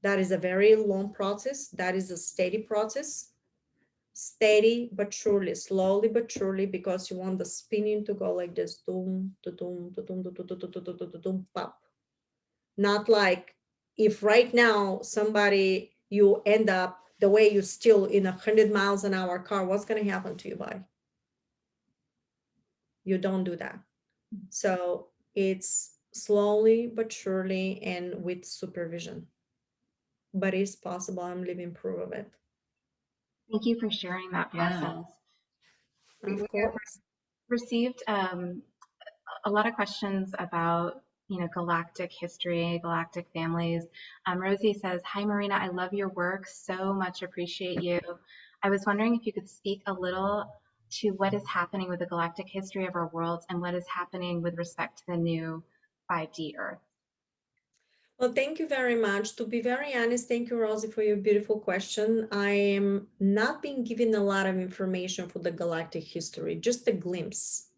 That is a very long process. That is a steady process. Steady but surely, slowly but surely, because you want the spinning to go like this, doom, to doom, to doom, to doom, to doom, to doom, to doom, pop. Not like if right now somebody, you end up the way you're still in 100 miles an hour car, what's going to happen to your body? You don't do that. So it's slowly but surely and with supervision. But it's possible. I'm living proof of it. Thank you for sharing that process. Of course. Received a lot of questions about galactic history, galactic families. Rosie says, "Hi Marina, I love your work, so much appreciate you. I was wondering if you could speak a little to what is happening with the galactic history of our worlds and what is happening with respect to the new 5D Earth." Well, thank you very much. To be very honest, thank you, Rosie, for your beautiful question. I am not being given a lot of information for the galactic history, just a glimpse.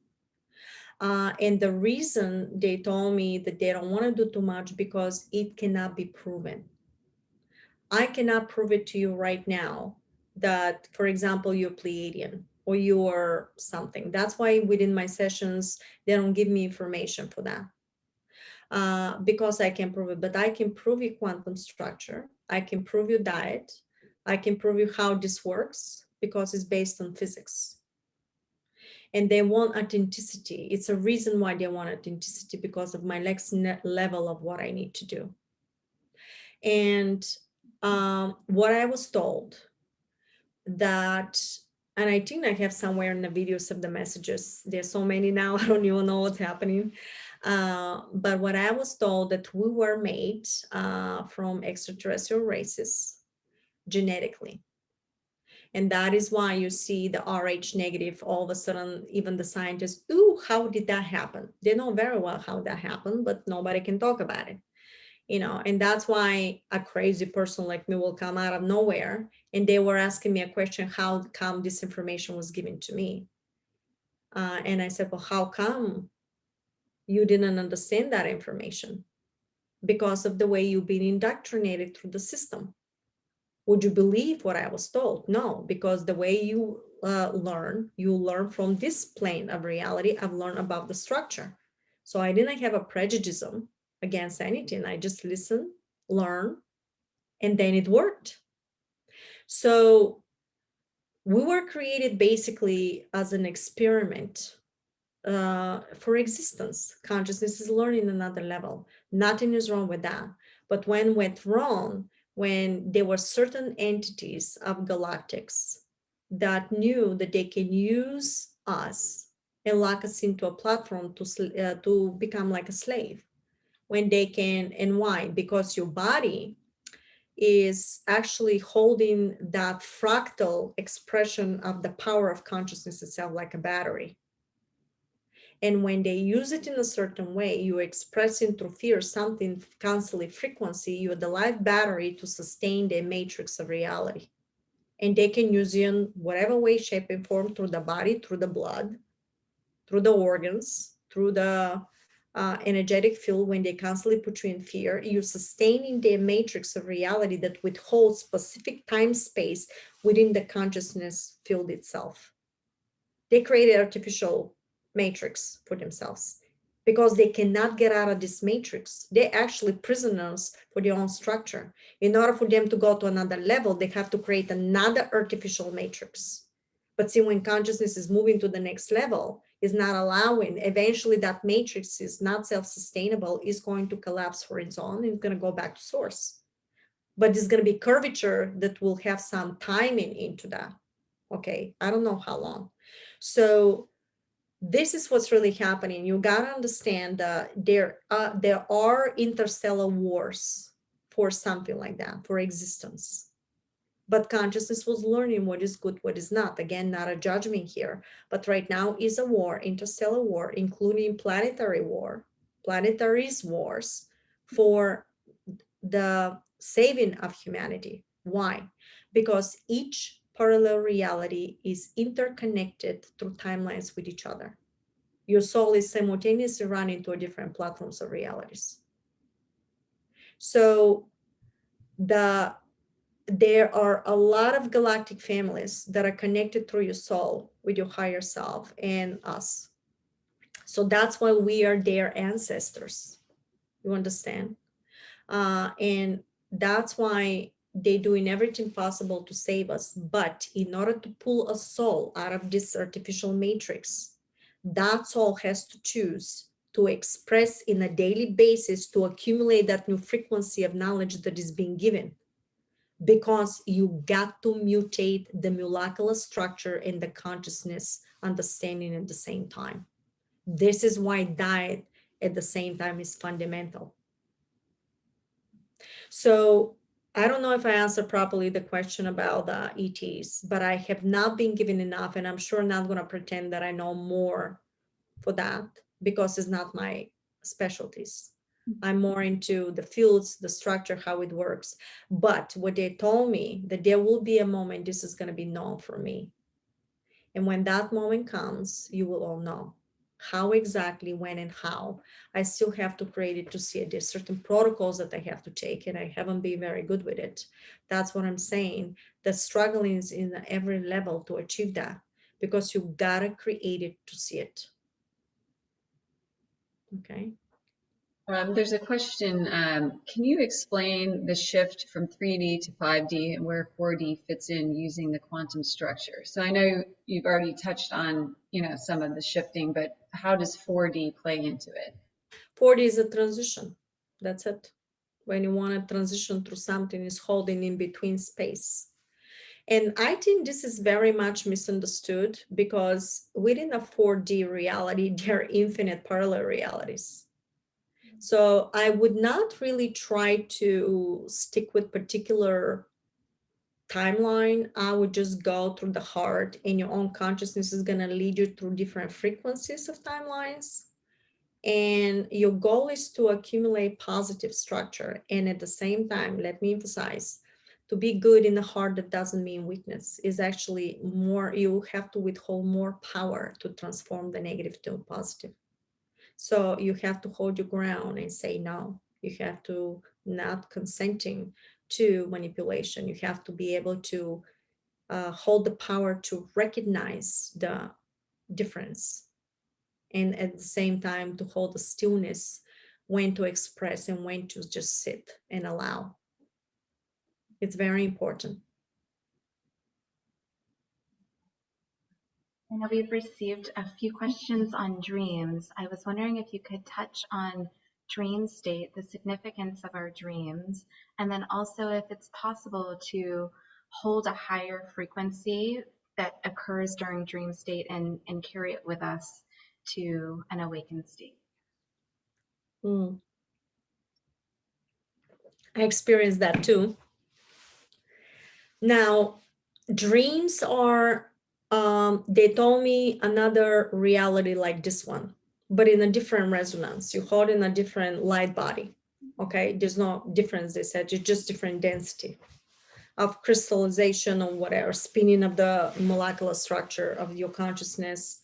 And the reason they told me that they don't want to do too much because it cannot be proven. I cannot prove it to you right now that, for example, you're Pleiadian or you're something. That's why within my sessions, they don't give me information for that. Because I can prove it, but I can prove you quantum structure. I can prove you diet. I can prove you how this works because it's based on physics. And they want authenticity. It's a reason why they want authenticity, because of my next level of what I need to do. And what I was told that, and I think I have somewhere in the videos of the messages, there's so many now, I don't even know what's happening. But what I was told that we were made from extraterrestrial races genetically. And that is why you see the RH negative, all of a sudden, even the scientists, ooh, how did that happen? They know very well how that happened, but nobody can talk about it. And that's why a crazy person like me will come out of nowhere. And they were asking me a question, how come this information was given to me? And I said, well, how come you didn't understand that information? Because of the way you've been indoctrinated through the system. Would you believe what I was told? No, because the way you learn from this plane of reality. I've learned about the structure. So I didn't have a prejudice against anything. I just listened, learned, and then it worked. So we were created basically as an experiment for existence. Consciousness is learning another level. Nothing is wrong with that. But when went wrong, when there were certain entities of galactics that knew that they can use us and lock us into a platform to become like a slave, when they can, and why? Because your body is actually holding that fractal expression of the power of consciousness itself like a battery. And when they use it in a certain way, you're expressing through fear something constantly frequency, you're the life battery to sustain the matrix of reality. And they can use you in whatever way, shape, and form through the body, through the blood, through the organs, through the energetic field. When they constantly put you in fear, you're sustaining the matrix of reality that withholds specific time space within the consciousness field itself. They created artificial matrix for themselves because they cannot get out of this matrix. They're actually prisoners for their own structure. In order for them to go to another level, they have to create another artificial matrix. But see, when consciousness is moving to the next level, is not allowing, eventually that matrix is not self-sustainable, is going to collapse for its own, and it's going to go back to source. But there's going to be curvature that will have some timing into that. Okay, I don't know how long. So this is what's really happening. You got to understand that there are interstellar wars for something like that, for existence. But consciousness was learning what is good, what is not. Again, not a judgment here. But right now is a war, interstellar war, including planetary war, planetaries wars for the saving of humanity. Why? Because each parallel reality is interconnected through timelines with each other. Your soul is simultaneously running to different platforms of realities. So there are a lot of galactic families that are connected through your soul with your higher self and us. So that's why we are their ancestors. You understand? And that's why they're doing everything possible to save us. But in order to pull a soul out of this artificial matrix, that soul has to choose to express in a daily basis to accumulate that new frequency of knowledge that is being given. Because you got to mutate the molecular structure and the consciousness understanding at the same time. This is why diet at the same time is fundamental. So I don't know if I answered properly the question about the ETs, but I have not been given enough, and I'm sure not going to pretend that I know more for that because it's not my specialties. I'm more into the fields, the structure, how it works. But what they told me that there will be a moment this is going to be known for me. And when that moment comes, you will all know how exactly, when, and how. I still have to create it to see it. There's certain protocols that I have to take, and I haven't been very good with it. That's what I'm saying. The struggling is in every level to achieve that, because you gotta create it to see it. Okay. There's a question. Can you explain the shift from 3D to 5D and where 4D fits in using the quantum structure? So I know you've already touched on, some of the shifting, but how does 4D play into it? 4D is a transition. That's it. When you want to transition through something, is holding in between space. And I think this is very much misunderstood, because within a 4D reality, there are infinite parallel realities. So I would not really try to stick with particular timeline, I would just go through the heart, and your own consciousness is going to lead you through different frequencies of timelines. And your goal is to accumulate positive structure. And at the same time, let me emphasize, to be good in the heart, that doesn't mean weakness. Is actually more, you have to withhold more power to transform the negative to positive. So you have to hold your ground and say no. You have to not consenting to manipulation. You have to be able to hold the power to recognize the difference, and at the same time to hold the stillness, when to express and when to just sit and allow. It's very important. I know we've received a few questions on dreams. I was wondering if you could touch on dream state, the significance of our dreams, and then also if it's possible to hold a higher frequency that occurs during dream state and carry it with us to an awakened state. Mm. I experienced that too. Now, dreams are, they told me another reality like this one, but in a different resonance. You hold in a different light body. Okay, there's no difference, they said, it's just different density of crystallization or whatever, spinning of the molecular structure of your consciousness.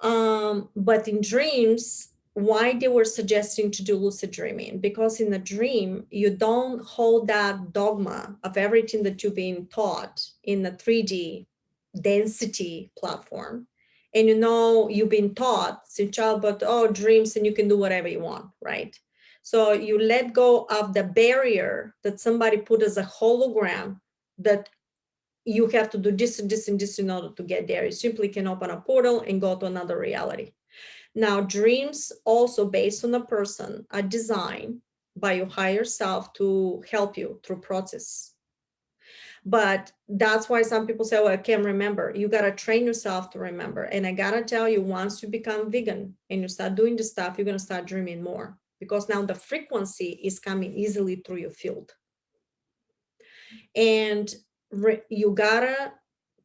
But in dreams, why they were suggesting to do lucid dreaming? Because in a dream, you don't hold that dogma of everything that you're being taught in a 3D density platform. And you know, you've been taught since child, but oh, dreams, and you can do whatever you want, right? So you let go of the barrier that somebody put as a hologram, that you have to do this and this and this in order to get there. You simply can open a portal and go to another reality. Now, dreams also based on a person are designed by your higher self to help you through process. But that's why some people say, well, I can't remember. You got to train yourself to remember. And I got to tell you, once you become vegan and you start doing this stuff, you're going to start dreaming more, because now the frequency is coming easily through your field. And you gotta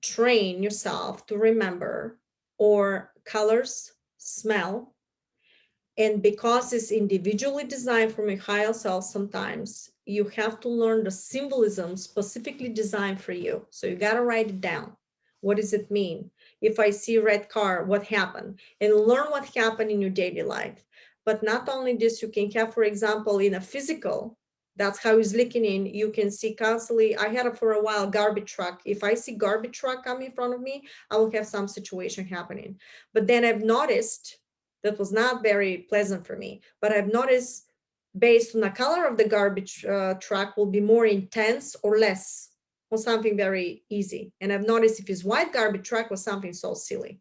train yourself to remember or colors, smell. And because it's individually designed from a higher self, sometimes you have to learn the symbolism specifically designed for you. So you gotta write it down. What does it mean? If I see a red car, what happened? And learn what happened in your daily life. But not only this, you can have, for example, in a physical, that's how it's leaking in. You can see constantly, I had it for a while, garbage truck. If I see garbage truck coming in front of me, I will have some situation happening. But then I've noticed that was not very pleasant for me, but I've noticed based on the color of the garbage truck will be more intense or less, or something very easy. And I've noticed if it's white garbage truck was something so silly.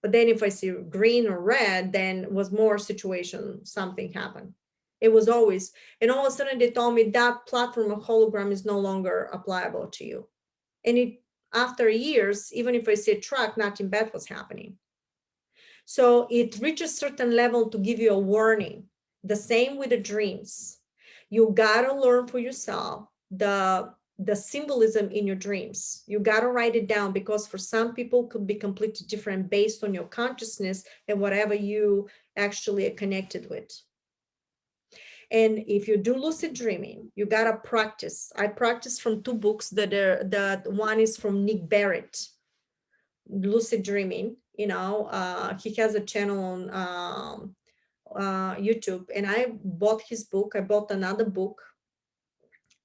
But then if I see green or red, then was more situation, something happened. It was always, and all of a sudden they told me that platform of hologram is no longer applicable to you. And it, after years, even if I see a truck, nothing bad was happening. So it reaches a certain level to give you a warning. The same with the dreams. You gotta learn for yourself the symbolism in your dreams. You got to write it down, because for some people could be completely different based on your consciousness and whatever you actually are connected with. And if you do lucid dreaming, you got to practice. I practice from two books that one is from Nick Barrett, Lucid Dreaming. You know, he has a channel on YouTube, and I bought his book. I bought another book,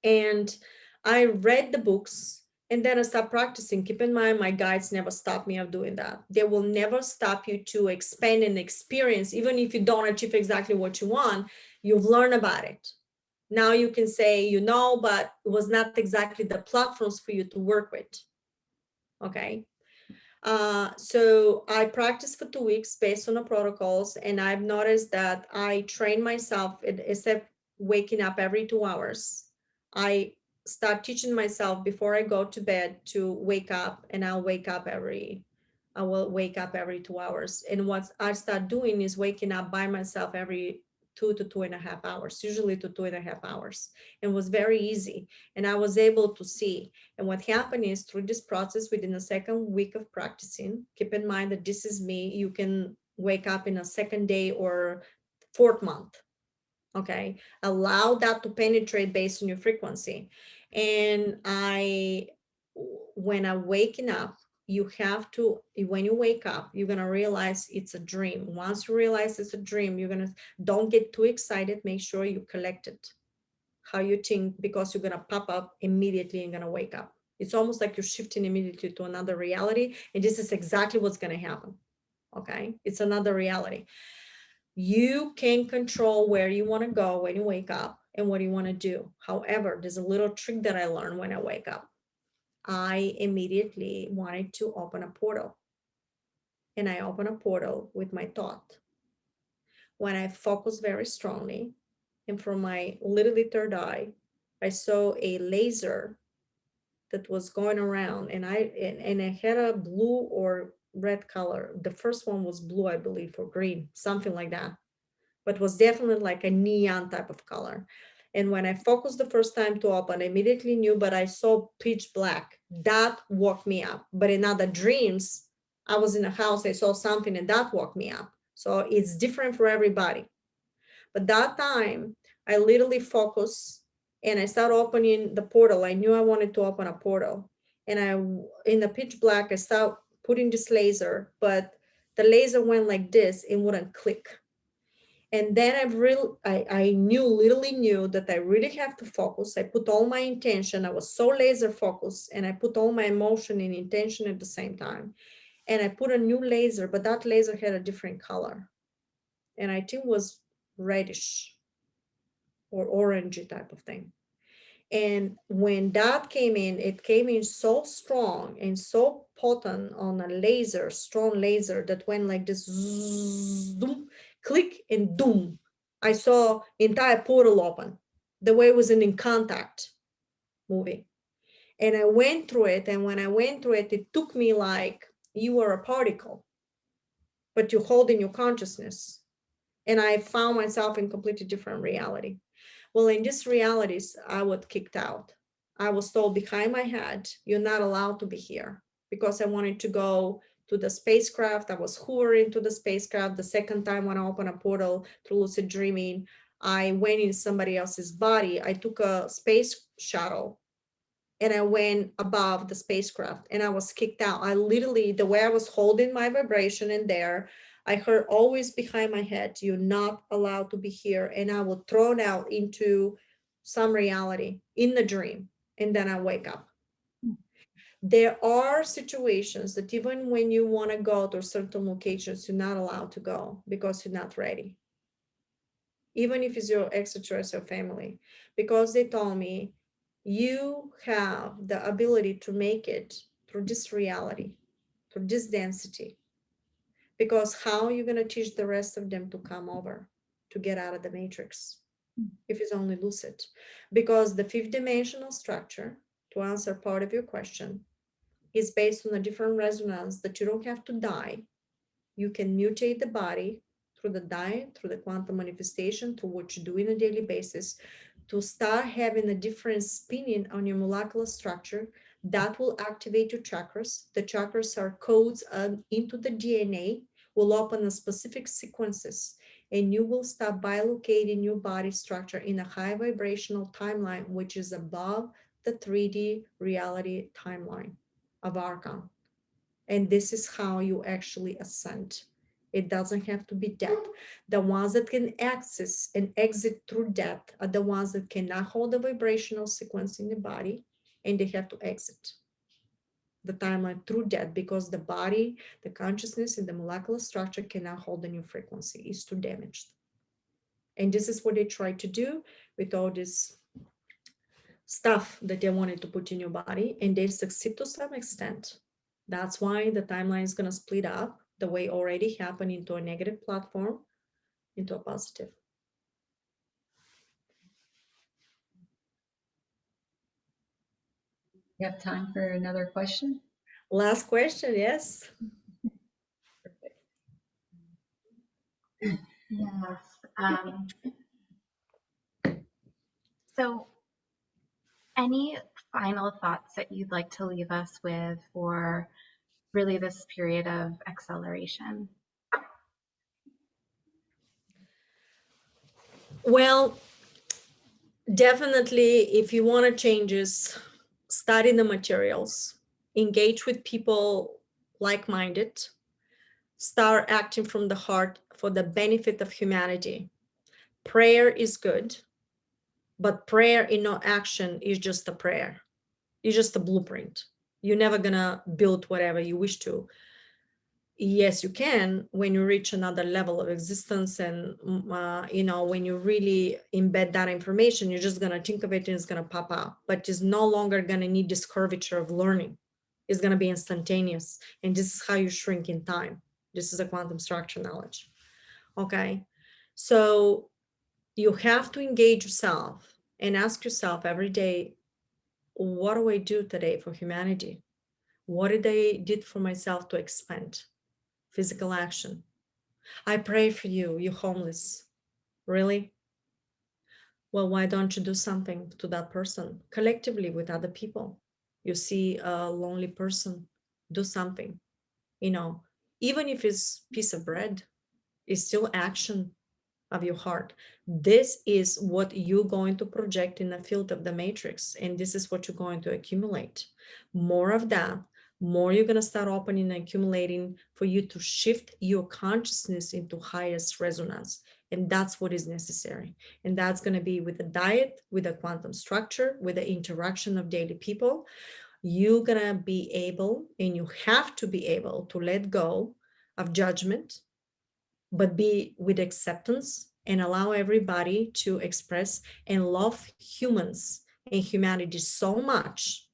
and I read the books, and then I start practicing. Keep in mind, my guides never stop me of doing that. They will never stop you to expand and experience. Even if you don't achieve exactly what you want, you've learned about it. Now you can say, you know, but it was not exactly the platforms for you to work with. Okay. So I practiced for 2 weeks based on the protocols, and I've noticed that I train myself, except waking up every 2 hours. I start teaching myself before I go to bed to wake up, and I will wake up every 2 hours. And what I start doing is waking up by myself every 2 to 2.5 hours, usually to 2.5 hours. And was very easy. And I was able to see. And what happened is through this process, within the second week of practicing, keep in mind that this is me, you can wake up in a second day or fourth month. Okay, allow that to penetrate based on your frequency. And when I'm waking up, you have to, when you wake up, you're going to realize it's a dream. Once you realize it's a dream, you're going to, don't get too excited. Make sure you collect it, how you think, because you're going to pop up immediately and going to wake up. It's almost like you're shifting immediately to another reality. And this is exactly what's going to happen. Okay, it's another reality. You can control where you want to go when you wake up and what you want to do. However, there's a little trick that I learned when I wake up. I immediately wanted to open a portal. And I open a portal with my thought. When I focus very strongly, and from my literally third eye, I saw a laser that was going around, and I had a blue or red color. The first one was blue, I believe, or green, something like that. But was definitely like a neon type of color. And when I focused the first time to open, I immediately knew, but I saw pitch black. That woke me up. But in other dreams, I was in a house, I saw something, and that woke me up. So it's different for everybody. But that time, I literally focused and I started opening the portal. I knew I wanted to open a portal. And in the pitch black, I started putting this laser, but the laser went like this, it wouldn't click. And then I literally knew that I really have to focus. I put all my intention. I was so laser focused, and I put all my emotion and intention at the same time. And I put a new laser, but that laser had a different color. And I think it was reddish or orangey type of thing. And when that came in, it came in so strong and so potent on a laser, strong laser, that went like this, zoom, click and doom. I saw entire portal open, the way it was an In Contact movie. And I went through it. And when I went through it, it took me like you were a particle, but you hold in your consciousness. And I found myself in completely different reality. Well, in these realities, I was kicked out. I was told behind my head, you're not allowed to be here, because I wanted to go to the spacecraft. I was hovering to the spacecraft. The second time when I opened a portal through lucid dreaming, I went in somebody else's body. I took a space shuttle and I went above the spacecraft and I was kicked out. I literally, the way I was holding my vibration in there, I heard always behind my head, you're not allowed to be here. And I was thrown out into some reality in the dream. And then I wake up. There are situations that even when you want to go to certain locations, you're not allowed to go because you're not ready. Even if it's your extraterrestrial family, because they told me, you have the ability to make it through this reality, through this density. Because how are you going to teach the rest of them to come over, to get out of the matrix, if it's only lucid? Because the fifth dimensional structure, to answer part of your question, is based on a different resonance that you don't have to die. You can mutate the body through the diet, through the quantum manifestation, through what you do on a daily basis, to start having a different spinning on your molecular structure that will activate your chakras. The chakras are codes into the DNA, will open a specific sequences, and you will start bilocating your body structure in a high vibrational timeline, which is above the 3D reality timeline of Archon. And this is how you actually ascend. It doesn't have to be death. The ones that can access and exit through death are the ones that cannot hold the vibrational sequence in the body, and they have to exit the timeline through death, because the body, the consciousness, and the molecular structure cannot hold the new frequency. It's too damaged. And this is what they try to do with all this stuff that they wanted to put in your body, and they succeed to some extent. That's why the timeline is going to split up the way already happened into a negative platform, into a positive. You have time for another question? Last question, yes. Perfect. Yes. Um, so any final thoughts that you'd like to leave us with for really this period of acceleration? Well, definitely, if you want to changes, study the materials, engage with people like-minded, start acting from the heart for the benefit of humanity. Prayer is good, but prayer in no action is just a prayer. It's just a blueprint. You're never gonna build whatever you wish to. Yes, you can when you reach another level of existence, and when you really embed that information, you're just gonna think of it and it's gonna pop out. But it's no longer gonna need this curvature of learning. It's gonna be instantaneous, and this is how you shrink in time. This is a quantum structure knowledge. Okay, so you have to engage yourself and ask yourself every day, what do I do today for humanity? What did I did for myself to expand? Physical action. I pray for you, you homeless. Really? Well, why don't you do something to that person collectively with other people? You see a lonely person, do something. Even if it's piece of bread, it's still action of your heart. This is what you're going to project in the field of the matrix, and this is what you're going to accumulate. More of that, more you're going to start opening and accumulating for you to shift your consciousness into highest resonance. And that's what is necessary. And that's going to be with the diet, with the quantum structure, with the interaction of daily people. You're going to be able, and you have to be able to let go of judgment, but be with acceptance and allow everybody to express and love humans and humanity so much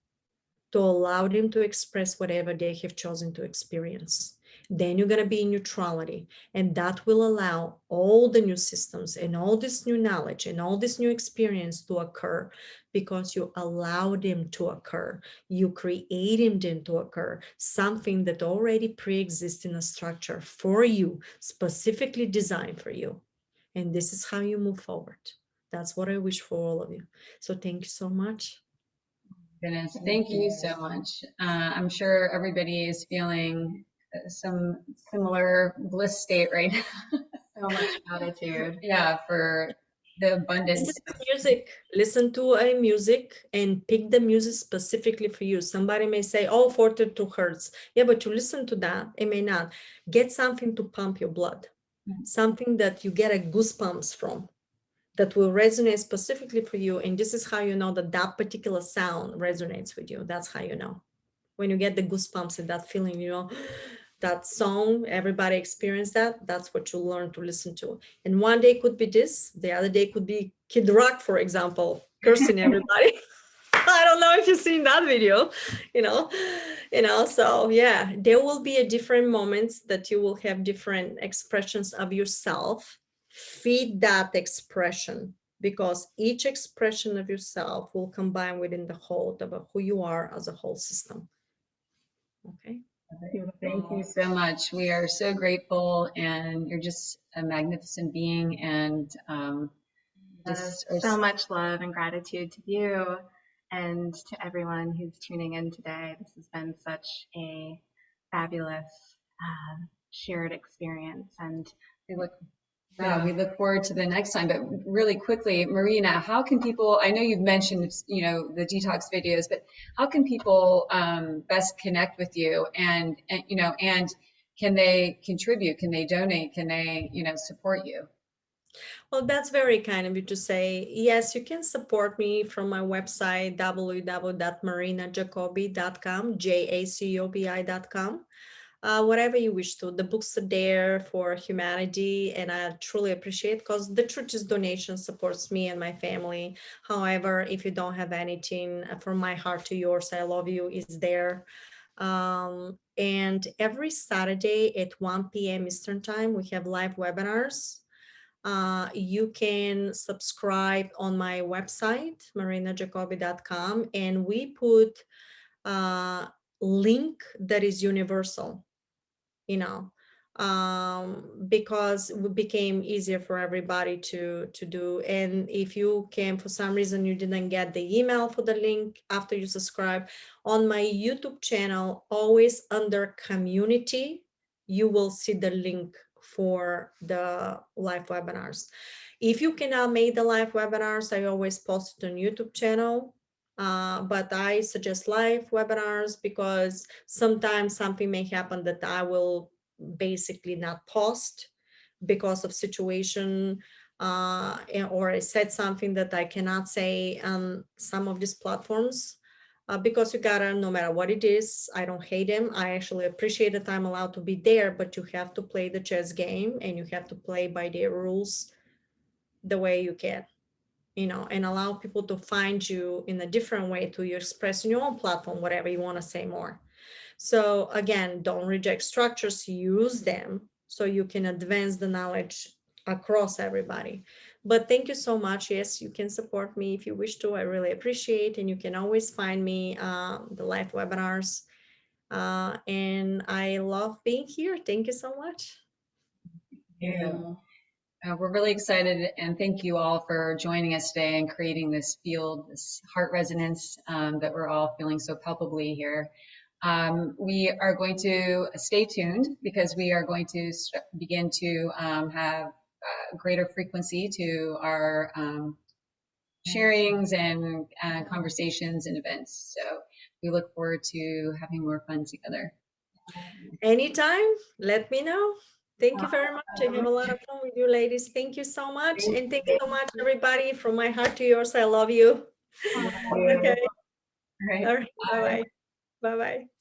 to allow them to express whatever they have chosen to experience. Then you're going to be in neutrality, and that will allow all the new systems and all this new knowledge and all this new experience to occur, because you allow them to occur. You create them to occur, something that already pre-exists in a structure for you, specifically designed for you. And this is how you move forward. That's what I wish for all of you. So thank you so much. Goodness, thank you so much. I'm sure everybody is feeling some similar bliss state right now. So much gratitude. Yeah, for the abundance. Listen to a music and pick the music specifically for you. Somebody may say, oh, 42 hertz. Yeah, but you listen to that, it may not. Get something to pump your blood, something that you get a goosebumps from, that will resonate specifically for you. And this is how you know that that particular sound resonates with you. That's how you know. When you get the goosebumps and that feeling, that song, everybody experienced that. That's what you learn to listen to. And one day could be this, the other day could be Kid Rock, for example, cursing everybody. I don't know if you've seen that video, so yeah, there will be a different moments that you will have different expressions of yourself. Feed that expression, because each expression of yourself will combine within the whole of who you are as a whole system. Okay. Thank you so much. We are so grateful, and you're just a magnificent being, and just so much love and gratitude to you and to everyone who's tuning in today. This has been such a fabulous shared experience, and we look forward to the next time. But really quickly, Marina, how can people, I know you've mentioned, the detox videos, but how can people best connect with you, and can they contribute? Can they donate? Can they, support you? Well, that's very kind of you to say. Yes, you can support me from my website, www.marinajacobi.com, JACOBI.com. Whatever you wish to. The books are there for humanity, and I truly appreciate, because the truth is donation supports me and my family. However, if you don't have anything, from my heart to yours, I love you, is there. And every Saturday at 1 p.m. Eastern Time, we have live webinars. You can subscribe on my website, marinajacobi.com, and we put a link that is universal. because it became easier for everybody to do. And if you can, for some reason, you didn't get the email for the link after you subscribe, on my YouTube channel, always under community, you will see the link for the live webinars. If you cannot make the live webinars, I always post it on YouTube channel. But I suggest live webinars because sometimes something may happen that I will basically not post because of situation, or I said something that I cannot say on some of these platforms, because you gotta, no matter what it is, I don't hate them. I actually appreciate that I'm allowed to be there, but you have to play the chess game and you have to play by their rules the way you can, and allow people to find you in a different way to you express in your own platform, whatever you want to say more. So again, don't reject structures, use them so you can advance the knowledge across everybody. But thank you so much. Yes, you can support me if you wish to. I really appreciate, and you can always find me the live webinars. And I love being here. Thank you so much. Yeah. We're really excited, and thank you all for joining us today and creating this field, this heart resonance that we're all feeling so palpably here. We are going to stay tuned because we are going to begin to have greater frequency to our sharings and conversations and events. So we look forward to having more fun together. Anytime, let me know. Thank you very much. I have a lot of fun with you ladies. Thank you so much. And thanks so much, everybody. From my heart to yours, I love you. Okay. All right. All right. Bye-bye. Bye-bye.